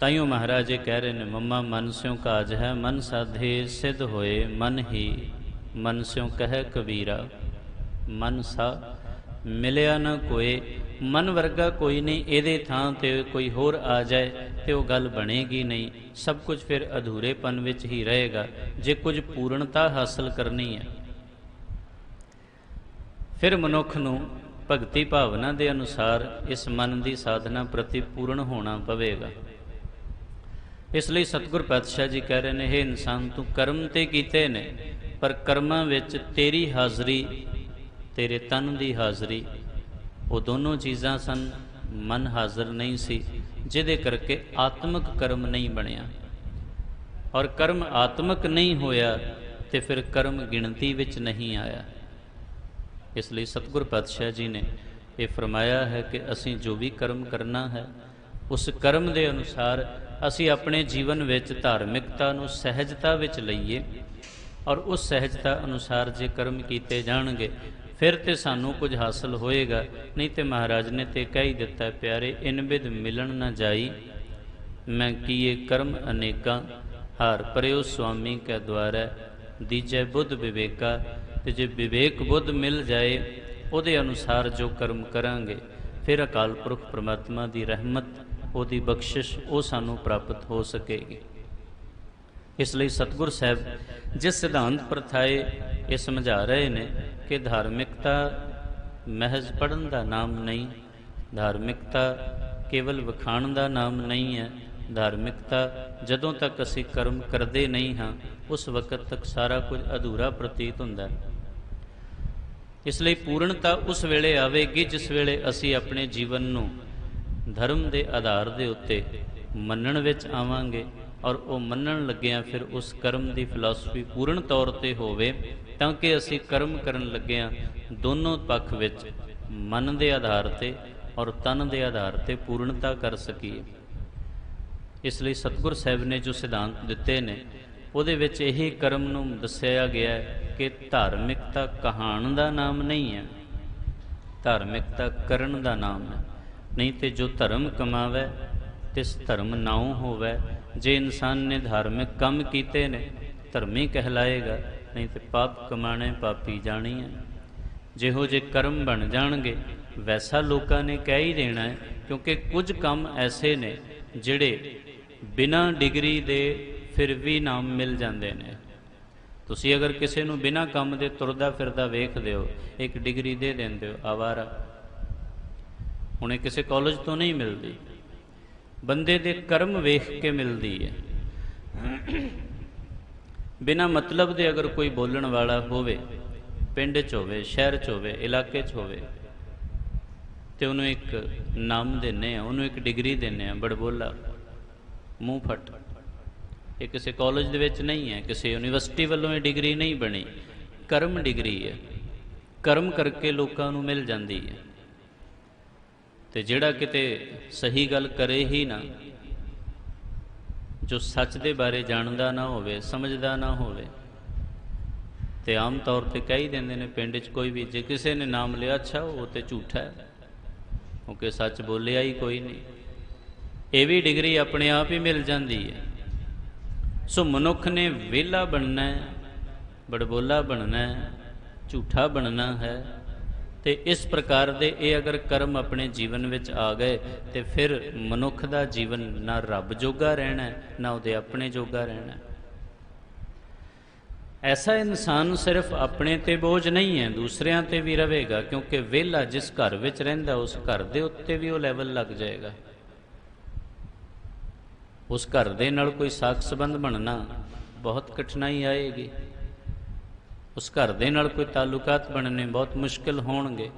ਤਾਈਓ ਮਹਾਰਾਜ ਇਹ ਕਹਿ ਰਹੇ ਨੇ, ਮੰਮਾ ਮਨ ਸਿਉ ਕਾਜ ਹੈ, ਮਨ ਸਾਧੇ ਸਿੱਧ ਹੋਏ, ਮਨ ਹੀ ਮਨ ਸਿਉ ਕਹਿ ਕਬੀਰਾ। ਮਨ ਸਾ ਮਿਲਿਆ ਨਾ ਕੋਏ, ਮਨ ਵਰਗਾ ਕੋਈ ਨਹੀਂ, ਇਹਦੇ ਥਾਂ ਤੇ ਕੋਈ ਹੋਰ ਆ ਜਾਏ ਤੇ ਉਹ ਗੱਲ ਬਣੇਗੀ ਨਹੀਂ। ਸਭ ਕੁਝ ਫਿਰ ਅਧੂਰੇਪਨ ਵਿੱਚ ਹੀ ਰਹੇਗਾ ਜੇ ਕੁਝ ਪੂਰਨਤਾ ਹਾਸਲ ਕਰਨੀ ਹੈ। ਫਿਰ ਮਨੁੱਖ ਨੂੰ ਭਗਤੀ ਭਾਵਨਾ ਦੇ ਅਨੁਸਾਰ ਇਸ ਮਨ ਦੀ ਸਾਧਨਾ ਪ੍ਰਤੀ ਪੂਰਨ ਹੋਣਾ ਪਵੇਗਾ। ਇਸ ਲਈ ਸਤਿਗੁਰ ਪਾਤਸ਼ਾਹ ਜੀ ਕਹਿ ਰਹੇ ਨੇ, ਹੇ ਇਨਸਾਨ ਤੂੰ ਕਰਮ ਤੇ ਕੀਤੇ ਨੇ, ਪਰ ਕਰਮਾਂ ਵਿੱਚ ਤੇਰੀ ਹਾਜ਼ਰੀ, ਤੇਰੇ ਤਨ ਦੀ ਹਾਜ਼ਰੀ, ਉਹ ਦੋਨੋਂ ਚੀਜ਼ਾਂ ਸਨ। ਮਨ ਹਾਜ਼ਰ ਨਹੀਂ ਸੀ, ਜਿਹਦੇ ਕਰਕੇ ਆਤਮਿਕ ਕਰਮ ਨਹੀਂ ਬਣਿਆ। ਔਰ ਕਰਮ ਆਤਮਿਕ ਨਹੀਂ ਹੋਇਆ ਤੇ ਫਿਰ ਕਰਮ ਗਿਣਤੀ ਵਿੱਚ ਨਹੀਂ ਆਇਆ। ਇਸ ਲਈ ਸਤਿਗੁਰ ਪਾਤਸ਼ਾਹ ਜੀ ਨੇ ਇਹ ਫਰਮਾਇਆ ਹੈ ਕਿ ਅਸੀਂ ਜੋ ਵੀ ਕਰਮ ਕਰਨਾ ਹੈ, ਉਸ ਕਰਮ ਦੇ ਅਨੁਸਾਰ ਅਸੀਂ ਆਪਣੇ ਜੀਵਨ ਵਿੱਚ ਧਾਰਮਿਕਤਾ ਨੂੰ ਸਹਿਜਤਾ ਵਿੱਚ ਲਈਏ। ਔਰ ਉਸ ਸਹਿਜਤਾ ਅਨੁਸਾਰ ਜੇ ਕਰਮ ਕੀਤੇ ਜਾਣਗੇ ਫਿਰ ਤੇ ਸਾਨੂੰ ਕੁਝ ਹਾਸਲ ਹੋਏਗਾ। ਨਹੀਂ ਤੇ ਮਹਾਰਾਜ ਨੇ ਤੇ ਕਹਿ ਹੀ ਦਿੱਤਾ, ਪਿਆਰੇ ਇਨ ਬਿਦ ਮਿਲਣ ਨਾ ਜਾਈ, ਮੈਂ ਕੀਏ ਕਰਮ ਅਨੇਕਾਂ, ਹਾਰ ਪਰਿਓ ਸੁਆਮੀ ਕੈ ਦੁਆਰੈ, ਦੀਜੈ ਬੁੱਧ ਵਿਵੇਕਾ। ਤੇ ਜੇ ਵਿਵੇਕ ਬੁੱਧ ਮਿਲ ਜਾਏ, ਉਹਦੇ ਅਨੁਸਾਰ ਜੋ ਕਰਮ ਕਰਾਂਗੇ, ਫਿਰ ਅਕਾਲ ਪੁਰਖ ਪਰਮਾਤਮਾ ਦੀ ਰਹਿਮਤ, ਉਹਦੀ ਬਖਸ਼ਿਸ਼ ਉਹ ਸਾਨੂੰ ਪ੍ਰਾਪਤ ਹੋ ਸਕੇਗੀ। ਇਸ ਲਈ ਸਤਿਗੁਰ ਸਾਹਿਬ ਜਿਸ ਸਿਧਾਂਤ ਪ੍ਰਥਾਏ ਇਹ ਸਮਝਾ ਰਹੇ ਨੇ ਕਿ ਧਾਰਮਿਕਤਾ ਮਹਿਜ਼ ਪੜ੍ਹਨ ਦਾ ਨਾਮ ਨਹੀਂ, ਧਾਰਮਿਕਤਾ ਕੇਵਲ ਵਿਖਾਣ ਦਾ ਨਾਮ ਨਹੀਂ ਹੈ। ਧਾਰਮਿਕਤਾ ਜਦੋਂ ਤੱਕ ਅਸੀਂ ਕਰਮ ਕਰਦੇ ਨਹੀਂ ਹਾਂ, ਉਸ ਵਕਤ ਤੱਕ ਸਾਰਾ ਕੁਝ ਅਧੂਰਾ ਪ੍ਰਤੀਤ ਹੁੰਦਾ ਹੈ। ਇਸ ਲਈ ਪੂਰਨਤਾ ਉਸ ਵੇਲੇ ਆਵੇਗੀ ਜਿਸ ਵੇਲੇ ਅਸੀਂ ਆਪਣੇ ਜੀਵਨ ਨੂੰ ਧਰਮ ਦੇ ਆਧਾਰ ਦੇ ਉੱਤੇ ਮੰਨਣ ਵਿੱਚ ਆਵਾਂਗੇ। ਔਰ ਉਹ ਮੰਨਣ ਲੱਗਿਆਂ ਫਿਰ ਉਸ ਕਰਮ ਦੀ ਫਿਲਾਸਫੀ ਪੂਰਨ ਤੌਰ ਤੇ ਹੋਵੇ, ਤਾਂ ਕਿ ਅਸੀਂ ਕਰਮ ਕਰਨ ਲੱਗਿਆਂ ਦੋਨੋਂ ਪੱਖ ਵਿੱਚ ਮਨ ਦੇ ਆਧਾਰ ਤੇ ਔਰ ਤਨ ਦੇ ਆਧਾਰ ਤੇ ਪੂਰਨਤਾ ਕਰ ਸਕੀਏ। ਇਸ ਲਈ ਸਤਿਗੁਰ ਸਾਹਿਬ ਨੇ ਜੋ ਸਿਧਾਂਤ ਦਿੱਤੇ ਨੇ, ਉਹਦੇ ਵਿੱਚ ਇਹੀ ਕਰਮ ਨੂੰ ਦੱਸਿਆ ਗਿਆ ਹੈ ਕਿ ਧਾਰਮਿਕਤਾ ਕਹਾਣ ਦਾ ਨਾਮ ਨਹੀਂ ਹੈ, ਧਾਰਮਿਕਤਾ ਕਰਨ ਦਾ ਨਾਮ ਹੈ। ਨਹੀਂ ਤੇ ਜੋ ਧਰਮ ਕਮਾਵੇ ਤਿਸ ਧਰਮ ਨਾਉ ਹੋਵੇ। ਜੇ ਇਨਸਾਨ ਨੇ ਧਾਰਮਿਕ ਕੰਮ ਕੀਤੇ ਨੇ, ਧਰਮੀ ਕਹਿਲਾਏਗਾ, ਨਹੀਂ ਤੇ ਪਾਪ ਕਮਾਣੇ ਪਾਪੀ ਜਾਣੀ ਹੈ। ਜਿਹੋ ਜੇ ਕਰਮ ਬਣ ਜਾਣਗੇ ਵੈਸਾ ਲੋਕਾਂ ਨੇ ਕਹਿ ਹੀ ਦੇਣਾ ਹੈ, ਕਿਉਂਕਿ ਕੁਝ ਕੰਮ ਐਸੇ ਨੇ ਜਿਹੜੇ ਬਿਨਾਂ ਡਿਗਰੀ ਦੇ ਫਿਰ ਵੀ ਨਾਮ ਮਿਲ ਜਾਂਦੇ ਨੇ। ਤੁਸੀਂ ਅਗਰ ਕਿਸੇ ਨੂੰ ਬਿਨਾਂ ਕੰਮ ਦੇ ਤੁਰਦਾ ਫਿਰਦਾ ਵੇਖਦੇ ਹੋ, ਇੱਕ ਡਿਗਰੀ ਦੇ ਦਿੰਦੇ ਹੋ, ਆਵਾਰਾ। ਹੁਣ ਇਹ ਕਿਸੇ ਕਾਲਜ ਤੋਂ ਨਹੀਂ ਮਿਲਦੀ, ਬੰਦੇ ਦੇ ਕਰਮ ਵੇਖ ਕੇ ਮਿਲਦੀ ਹੈ। ਬਿਨਾਂ ਮਤਲਬ ਦੇ ਅਗਰ ਕੋਈ ਬੋਲਣ ਵਾਲਾ ਹੋਵੇ, ਪਿੰਡ 'ਚ ਹੋਵੇ, ਸ਼ਹਿਰ 'ਚ ਹੋਵੇ, ਇਲਾਕੇ 'ਚ ਹੋਵੇ, ਤੇ ਉਹਨੂੰ ਇੱਕ ਨਾਮ ਦਿੰਦੇ ਆ, ਉਹਨੂੰ ਇੱਕ ਡਿਗਰੀ ਦਿੰਦੇ ਆ, ਬੜਬੋਲਾ, ਮੂੰਹ ਫੱਟ। ਇਹ ਕਿਸੇ ਕਾਲਜ ਦੇ ਵਿੱਚ ਨਹੀਂ ਹੈ, ਕਿਸੇ ਯੂਨੀਵਰਸਿਟੀ ਵੱਲੋਂ ਇਹ ਡਿਗਰੀ ਨਹੀਂ ਬਣੀ, ਕਰਮ ਡਿਗਰੀ ਹੈ। ਕਰਮ ਕਰਕੇ ਲੋਕਾਂ ਨੂੰ ਮਿਲ ਜਾਂਦੀ ਹੈ। ਤੇ ਜਿਹੜਾ ਕਿਤੇ ਸਹੀ ਗੱਲ ਕਰੇ ਹੀ ਨਾ, ਜੋ ਸੱਚ ਦੇ ਬਾਰੇ ਜਾਣਦਾ ਨਾ ਹੋਵੇ, ਸਮਝਦਾ ਨਾ ਹੋਵੇ, ਤੇ ਆਮ ਤੌਰ ਤੇ ਕਹਿ ਹੀ ਦਿੰਦੇ ਨੇ ਪਿੰਡ 'ਚ ਕੋਈ ਵੀ, ਜੇ ਕਿਸੇ ਨੇ ਨਾਮ ਲਿਆ, ਅੱਛਾ ਉਹ ਤੇ ਝੂਠਾ ਹੈ, ਕਿਉਂਕਿ ਸੱਚ ਬੋਲਿਆ ਹੀ ਕੋਈ ਨਹੀਂ। ਇਹ ਵੀ ਡਿਗਰੀ ਆਪਣੇ ਆਪ ਹੀ ਮਿਲ ਜਾਂਦੀ ਹੈ। ਸੋ ਮਨੁੱਖ ਨੇ ਵਿਹਲਾ ਬਣਨਾ ਹੈ, ਬੜਬੋਲਾ ਬਣਨਾ ਹੈ, ਝੂਠਾ ਬਣਨਾ ਹੈ। ਤੇ ਇਸ ਪ੍ਰਕਾਰ ਦੇ ਇਹ ਅਗਰ ਕਰਮ ਆਪਣੇ ਜੀਵਨ ਵਿੱਚ ਆ ਗਏ, ਤੇ ਫਿਰ ਮਨੁੱਖ ਦਾ ਜੀਵਨ ਨਾ ਰੱਬ ਜੋਗਾ ਰਹਿਣਾ, ਨਾ ਉਹਦੇ ਆਪਣੇ ਜੋਗਾ ਰਹਿਣਾ। ਐਸਾ ਇਨਸਾਨ ਸਿਰਫ ਆਪਣੇ ਤੇ ਬੋਝ ਨਹੀਂ ਹੈ, ਦੂਸਰਿਆਂ ਤੇ ਵੀ ਰਹੇਗਾ, ਕਿਉਂਕਿ ਵਿਹਲਾ ਜਿਸ ਘਰ ਵਿੱਚ ਰਹਿੰਦਾ ਉਸ ਘਰ ਦੇ ਉੱਤੇ ਵੀ ਉਹ ਲੈਵਲ ਲੱਗ ਜਾਏਗਾ। ਉਸ ਘਰ ਦੇ ਨਾਲ ਕੋਈ ਸਾਕ ਸੰਬੰਧ ਬਣਨਾ ਬਹੁਤ ਕਠਿਨਾਈ ਆਏਗੀ, ਉਸ ਘਰ ਦੇ ਨਾਲ ਕੋਈ ਤਾਲੁਕਾਤ ਬਣਨੇ ਬਹੁਤ ਮੁਸ਼ਕਿਲ ਹੋਣਗੇ,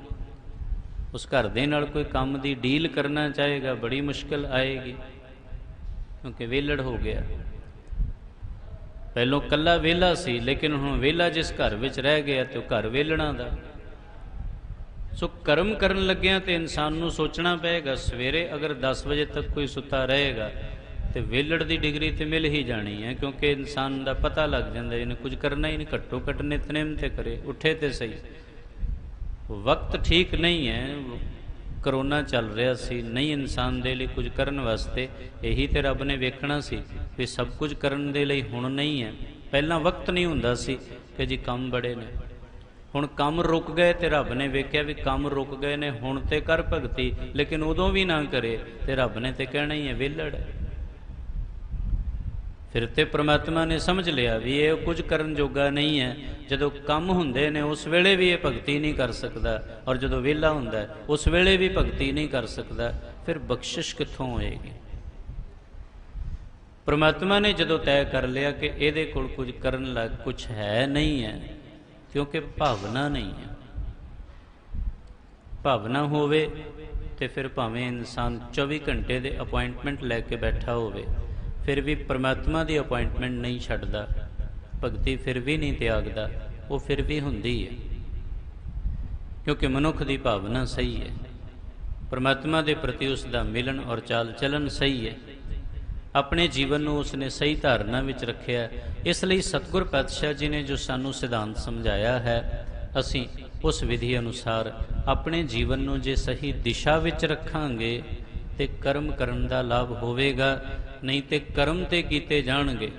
ਉਸ ਘਰ ਦੇ ਨਾਲ ਕੋਈ ਕੰਮ ਦੀ ਡੀਲ ਕਰਨਾ ਚਾਹੇਗਾ ਬੜੀ ਮੁਸ਼ਕਿਲ ਆਏਗੀ, ਕਿਉਂਕਿ ਵਿਹਲੜ ਹੋ ਗਿਆ। ਪਹਿਲੋਂ ਕੱਲਾ ਵਿਹਲਾ ਸੀ, ਲੇਕਿਨ ਹੁਣ ਵਿਹਲਾ ਜਿਸ ਘਰ ਵਿੱਚ ਰਹਿ ਗਿਆ ਤੇ ਉਹ ਘਰ ਵਿਹਲਣਾ ਦਾ। ਸੋ ਕਰਮ ਕਰਨ ਲੱਗਿਆਂ ਤੇ ਇਨਸਾਨ ਨੂੰ ਸੋਚਣਾ ਪਏਗਾ, ਸਵੇਰੇ ਅਗਰ 10 ਵਜੇ ਤੱਕ ਕੋਈ ਸੁੱਤਾ ਰਹੇਗਾ ਤੇ ਵਿਹਲੜ ਦੀ ਡਿਗਰੀ ਤੇ ਮਿਲ ਹੀ ਜਾਣੀ ਹੈ, ਕਿਉਂਕਿ ਇਨਸਾਨ ਦਾ ਪਤਾ ਲੱਗ ਜਾਂਦਾ ਇਹਨੇ ਕੁਝ ਕਰਨਾ ਹੀ ਨਹੀਂ, ਘੱਟੋ ਘੱਟ ਨਿਤਨੇਮ ਤੇ ਕਰੇ, ਉੱਠੇ ਤੇ ਸਹੀ। ਵਕਤ ਠੀਕ ਨਹੀਂ ਹੈ, ਕਰੋਨਾ ਚੱਲ ਰਿਹਾ ਸੀ, ਨਹੀਂ ਇਨਸਾਨ ਦੇ ਲਈ ਕੁਝ ਕਰਨ ਵਾਸਤੇ, ਇਹੀ ਤੇ ਰੱਬ ਨੇ ਵੇਖਣਾ ਸੀ ਵੀ ਸਭ ਕੁਝ ਕਰਨ ਦੇ ਲਈ ਹੁਣ ਨਹੀਂ ਹੈ। ਪਹਿਲਾਂ ਵਕਤ ਨਹੀਂ ਹੁੰਦਾ ਸੀ ਕਿ ਜੀ ਕੰਮ ਬੜੇ ਨੇ, ਹੁਣ ਕੰਮ ਰੁਕ ਗਏ ਤੇ ਰੱਬ ਨੇ ਵੇਖਿਆ ਵੀ ਕੰਮ ਰੁਕ ਗਏ ਨੇ, ਹੁਣ ਤੇ ਕਰ ਭਗਤੀ, ਲੇਕਿਨ ਉਦੋਂ ਵੀ ਨਾ ਕਰੇ ਤੇ ਰੱਬ ਨੇ ਤੇ ਕਹਿਣਾ ਹੀ ਹੈ ਵਿਹਲੜ। ਫਿਰ ਤੇ ਪ੍ਰਮਾਤਮਾ ਨੇ ਸਮਝ ਲਿਆ ਵੀ ਇਹ ਕੁਝ ਕਰਨ ਜੋਗਾ ਨਹੀਂ ਹੈ। ਜਦੋਂ ਕੰਮ ਹੁੰਦੇ ਨੇ ਉਸ ਵੇਲੇ ਵੀ ਇਹ ਭਗਤੀ ਨਹੀਂ ਕਰ ਸਕਦਾ, ਔਰ ਜਦੋਂ ਵਿਹਲਾ ਹੁੰਦਾ ਉਸ ਵੇਲੇ ਵੀ ਭਗਤੀ ਨਹੀਂ ਕਰ ਸਕਦਾ, ਫਿਰ ਬਖਸ਼ਿਸ਼ ਕਿੱਥੋਂ ਹੋਏਗੀ? ਪ੍ਰਮਾਤਮਾ ਨੇ ਜਦੋਂ ਤੈਅ ਕਰ ਲਿਆ ਕਿ ਇਹਦੇ ਕੋਲ ਕੁਝ ਕਰਨ ਲੱਗ ਕੁਝ ਹੈ ਨਹੀਂ ਹੈ, ਕਿਉਂਕਿ ਭਾਵਨਾ ਨਹੀਂ ਹੈ। ਭਾਵਨਾ ਹੋਵੇ ਤੇ ਫਿਰ ਭਾਵੇਂ ਇਨਸਾਨ 24 ਘੰਟੇ ਦੇ ਅਪੁਆਇੰਟਮੈਂਟ ਲੈ ਕੇ ਬੈਠਾ ਹੋਵੇ, ਫਿਰ ਵੀ ਪਰਮਾਤਮਾ ਦੀ ਅਪੁਆਇੰਟਮੈਂਟ ਨਹੀਂ ਛੱਡਦਾ, ਭਗਤੀ ਫਿਰ ਵੀ ਨਹੀਂ ਤਿਆਗਦਾ, ਉਹ ਫਿਰ ਵੀ ਹੁੰਦੀ ਹੈ, ਕਿਉਂਕਿ ਮਨੁੱਖ ਦੀ ਭਾਵਨਾ ਸਹੀ ਹੈ, ਪਰਮਾਤਮਾ ਦੇ ਪ੍ਰਤੀ ਉਸ ਦਾ ਮਿਲਣ ਔਰ ਚਾਲ ਚਲਨ ਸਹੀ ਹੈ, ਆਪਣੇ ਜੀਵਨ ਨੂੰ ਉਸਨੇ ਸਹੀ ਧਾਰਨਾ ਵਿੱਚ ਰੱਖਿਆ। ਇਸ ਲਈ ਸਤਿਗੁਰ ਪਾਤਸ਼ਾਹ ਜੀ ਨੇ ਜੋ ਸਾਨੂੰ ਸਿਧਾਂਤ ਸਮਝਾਇਆ ਹੈ, ਅਸੀਂ ਉਸ ਵਿਧੀ ਅਨੁਸਾਰ ਆਪਣੇ ਜੀਵਨ ਨੂੰ ਜੇ ਸਹੀ ਦਿਸ਼ਾ ਵਿੱਚ ਰੱਖਾਂਗੇ ਤੇ ਕਰਮ ਕਰਨ ਦਾ ਲਾਭ ਹੋਵੇਗਾ, ਨਹੀਂ ਤੇ ਕਰਮ ਤੇ ਕੀਤੇ ਜਾਣਗੇ,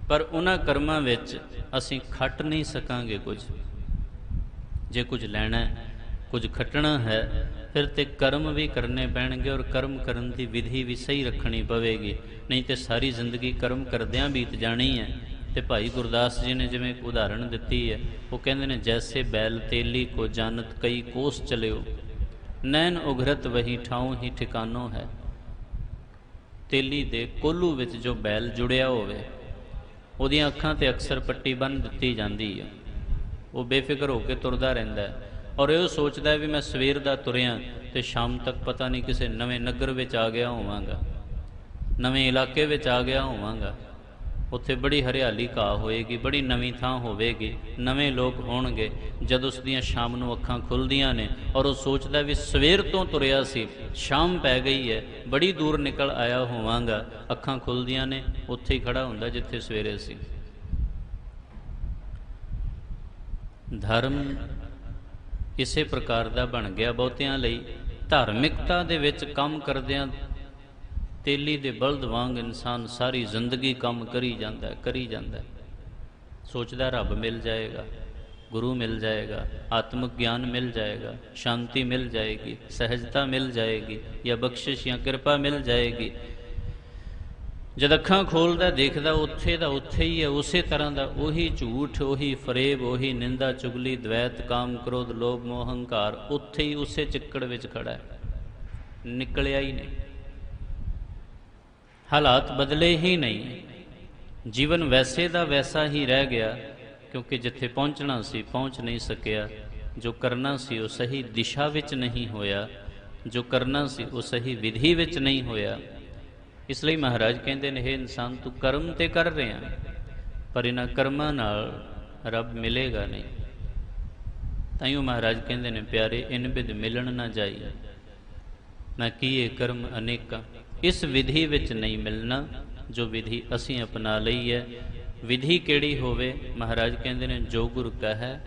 ਪਰ ਉਹਨਾਂ ਕਰਮਾਂ ਵਿੱਚ ਅਸੀਂ ਖੱਟ ਨਹੀਂ ਸਕਾਂਗੇ ਕੁਝ। ਜੇ ਕੁਝ ਲੈਣਾ, ਕੁਝ ਖੱਟਣਾ ਹੈ, ਫਿਰ ਤੇ ਕਰਮ ਵੀ ਕਰਨੇ ਪੈਣਗੇ, ਔਰ ਕਰਮ ਕਰਨ ਦੀ ਵਿਧੀ ਵੀ ਸਹੀ ਰੱਖਣੀ ਪਵੇਗੀ, ਨਹੀਂ ਤੇ ਸਾਰੀ ਜ਼ਿੰਦਗੀ ਕਰਮ ਕਰਦਿਆਂ ਬੀਤ ਜਾਣੀ ਹੈ। ਤੇ ਭਾਈ ਗੁਰਦਾਸ ਜੀ ਨੇ ਜਿਵੇਂ ਇੱਕ ਉਦਾਹਰਣ ਦਿੱਤੀ ਹੈ, ਉਹ ਕਹਿੰਦੇ ਨੇ, ਜੈਸੇ ਬੈਲ ਤੇਲੀ ਕੋ ਜਾਨਤ ਕਈ ਕੋਸ ਚਲਿਓ, ਨੈਣ ਉਘਰਤ ਵਹੀ ਠਾਉ ਹੀ ਠਿਕਾਨੋ ਹੈ। ਤੇਲੀ ਦੇ ਕੋਲੂ ਵਿੱਚ ਜੋ ਬੈਲ ਜੁੜਿਆ ਹੋਵੇ, ਉਹਦੀਆਂ ਅੱਖਾਂ ਤੇ ਅਕਸਰ ਪੱਟੀ ਬੰਨ੍ਹ ਦਿੱਤੀ ਜਾਂਦੀ ਹੈ, ਉਹ ਬੇਫਿਕਰ ਹੋ ਕੇ ਤੁਰਦਾ ਰਹਿੰਦਾ ਹੈ, ਔਰ ਇਹ ਸੋਚਦਾ ਹੈ ਵੀ ਮੈਂ ਸਵੇਰ ਦਾ ਤੁਰਿਆ ਤੇ ਸ਼ਾਮ ਤੱਕ ਪਤਾ ਨਹੀਂ ਕਿਸੇ ਨਵੇਂ ਨਗਰ ਵਿੱਚ ਆ ਗਿਆ ਹੋਵਾਂਗਾ, ਨਵੇਂ ਇਲਾਕੇ ਵਿੱਚ ਆ ਗਿਆ ਹੋਵਾਂਗਾ, ਉੱਥੇ ਬੜੀ ਹਰਿਆਲੀ ਘਾਹ ਹੋਏਗੀ, ਬੜੀ ਨਵੀਂ ਥਾਂ ਹੋਵੇਗੀ, ਨਵੇਂ ਲੋਕ ਹੋਣਗੇ। ਜਦ ਉਸ ਦੀਆਂ ਸ਼ਾਮ ਨੂੰ ਅੱਖਾਂ ਖੁੱਲ੍ਹਦੀਆਂ ਨੇ ਔਰ ਉਹ ਸੋਚਦਾ ਵੀ ਸਵੇਰ ਤੋਂ ਤੁਰਿਆ ਸੀ, ਸ਼ਾਮ ਪੈ ਗਈ ਹੈ, ਬੜੀ ਦੂਰ ਨਿਕਲ ਆਇਆ ਹੋਵਾਂਗਾ, ਅੱਖਾਂ ਖੁੱਲ੍ਹਦੀਆਂ ਨੇ, ਉੱਥੇ ਹੀ ਖੜਾ ਹੁੰਦਾ ਜਿੱਥੇ ਸਵੇਰੇ ਸੀ। ਧਰਮ ਇਸੇ ਪ੍ਰਕਾਰ ਦਾ ਬਣ ਗਿਆ ਬਹੁਤਿਆਂ ਲਈ। ਧਾਰਮਿਕਤਾ ਦੇ ਵਿੱਚ ਕੰਮ ਕਰਦਿਆਂ ਤੇਲੀ ਦੇ ਬਲਦ ਵਾਂਗ ਇਨਸਾਨ ਸਾਰੀ ਜ਼ਿੰਦਗੀ ਕੰਮ ਕਰੀ ਜਾਂਦਾ, ਸੋਚਦਾ ਰੱਬ ਮਿਲ ਜਾਏਗਾ, ਗੁਰੂ ਮਿਲ ਜਾਏਗਾ, ਆਤਮਿਕ ਗਿਆਨ ਮਿਲ ਜਾਏਗਾ, ਸ਼ਾਂਤੀ ਮਿਲ ਜਾਏਗੀ, ਸਹਿਜਤਾ ਮਿਲ ਜਾਏਗੀ, ਜਾਂ ਬਖਸ਼ਿਸ਼ ਜਾਂ ਕਿਰਪਾ ਮਿਲ ਜਾਏਗੀ। ਜਦ ਅੱਖਾਂ ਖੋਲ੍ਹਦਾ ਦੇਖਦਾ ਉੱਥੇ ਦਾ ਉੱਥੇ ਹੀ ਹੈ, ਉਸੇ ਤਰ੍ਹਾਂ ਦਾ ਉਹੀ ਝੂਠ, ਉਹੀ ਫਰੇਬ, ਉਹੀ ਨਿੰਦਾ ਚੁਗਲੀ, ਦਵੈਤ, ਕਾਮ, ਕ੍ਰੋਧ, ਲੋਭ, ਮੋਹ, ਹੰਕਾਰ, ਉੱਥੇ ਹੀ ਉਸੇ ਚਿੱਕੜ ਵਿੱਚ ਖੜਾ ਹੈ, ਨਿਕਲਿਆ ਹੀ ਨਹੀਂ। ਹਾਲਾਤ ਬਦਲੇ ਹੀ ਨਹੀਂ, ਜੀਵਨ ਵੈਸੇ ਦਾ ਵੈਸਾ ਹੀ ਰਹਿ ਗਿਆ, ਕਿਉਂਕਿ ਜਿੱਥੇ ਪਹੁੰਚਣਾ ਸੀ ਪਹੁੰਚ ਨਹੀਂ ਸਕਿਆ, ਜੋ ਕਰਨਾ ਸੀ ਉਹ ਸਹੀ ਦਿਸ਼ਾ ਵਿੱਚ ਨਹੀਂ ਹੋਇਆ, ਜੋ ਕਰਨਾ ਸੀ ਉਹ ਸਹੀ ਵਿਧੀ ਵਿੱਚ ਨਹੀਂ ਹੋਇਆ। ਇਸ ਲਈ ਮਹਾਰਾਜ ਕਹਿੰਦੇ ਨੇ, ਹੇ ਇਨਸਾਨ ਤੂੰ ਕਰਮ ਤੇ ਕਰ ਰਿਹਾ, ਪਰ ਇਹਨਾਂ ਕਰਮਾਂ ਨਾਲ ਰੱਬ ਮਿਲੇਗਾ ਨਹੀਂ। ਤਾਈਓ ਮਹਾਰਾਜ ਕਹਿੰਦੇ ਨੇ, ਪਿਆਰੇ ਇਨ ਬਿਦ ਮਿਲਣ ਨਾ ਜਾਈ, ਨਾ ਕੀਏ ਕਰਮ ਅਨੇਕਾਂ। ਇਸ ਵਿਧੀ ਵਿੱਚ ਨਹੀਂ ਮਿਲਣਾ ਜੋ ਵਿਧੀ ਅਸੀਂ ਅਪਣਾ ਲਈ ਹੈ। ਵਿਧੀ ਕਿਹੜੀ ਹੋਵੇ? ਮਹਾਰਾਜ ਕਹਿੰਦੇ ਨੇ, ਜੋ ਗੁਰ ਕਹੈ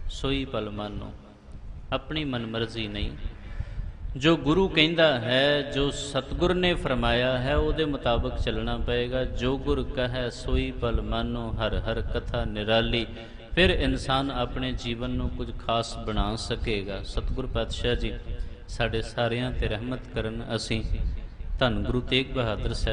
ਸੋਈ ਭਲ ਮਾਨੋ। ਆਪਣੀ ਮਨਮਰਜ਼ੀ ਨਹੀਂ, ਜੋ ਗੁਰੂ ਕਹਿੰਦਾ ਹੈ, ਜੋ ਸਤਿਗੁਰ ਨੇ ਫਰਮਾਇਆ ਹੈ, ਉਹਦੇ ਮੁਤਾਬਕ ਚੱਲਣਾ ਪਏਗਾ। ਜੋ ਗੁਰ ਕਹੈ ਸੋਈ ਭਲ ਮਾਨੋ, ਹਰ ਹਰ ਕਥਾ ਨਿਰਾਲੀ। ਫਿਰ ਇਨਸਾਨ ਆਪਣੇ ਜੀਵਨ ਨੂੰ ਕੁਝ ਖਾਸ ਬਣਾ ਸਕੇਗਾ। ਸਤਿਗੁਰ ਪਾਤਸ਼ਾਹ ਜੀ ਸਾਡੇ ਸਾਰਿਆਂ ਤੇ ਰਹਿਮਤ ਕਰਨ। ਅਸੀਂ ਧੰਨ ਗੁਰੂ ਤੇਗ ਬਹਾਦਰ ਸਾਹਿਬ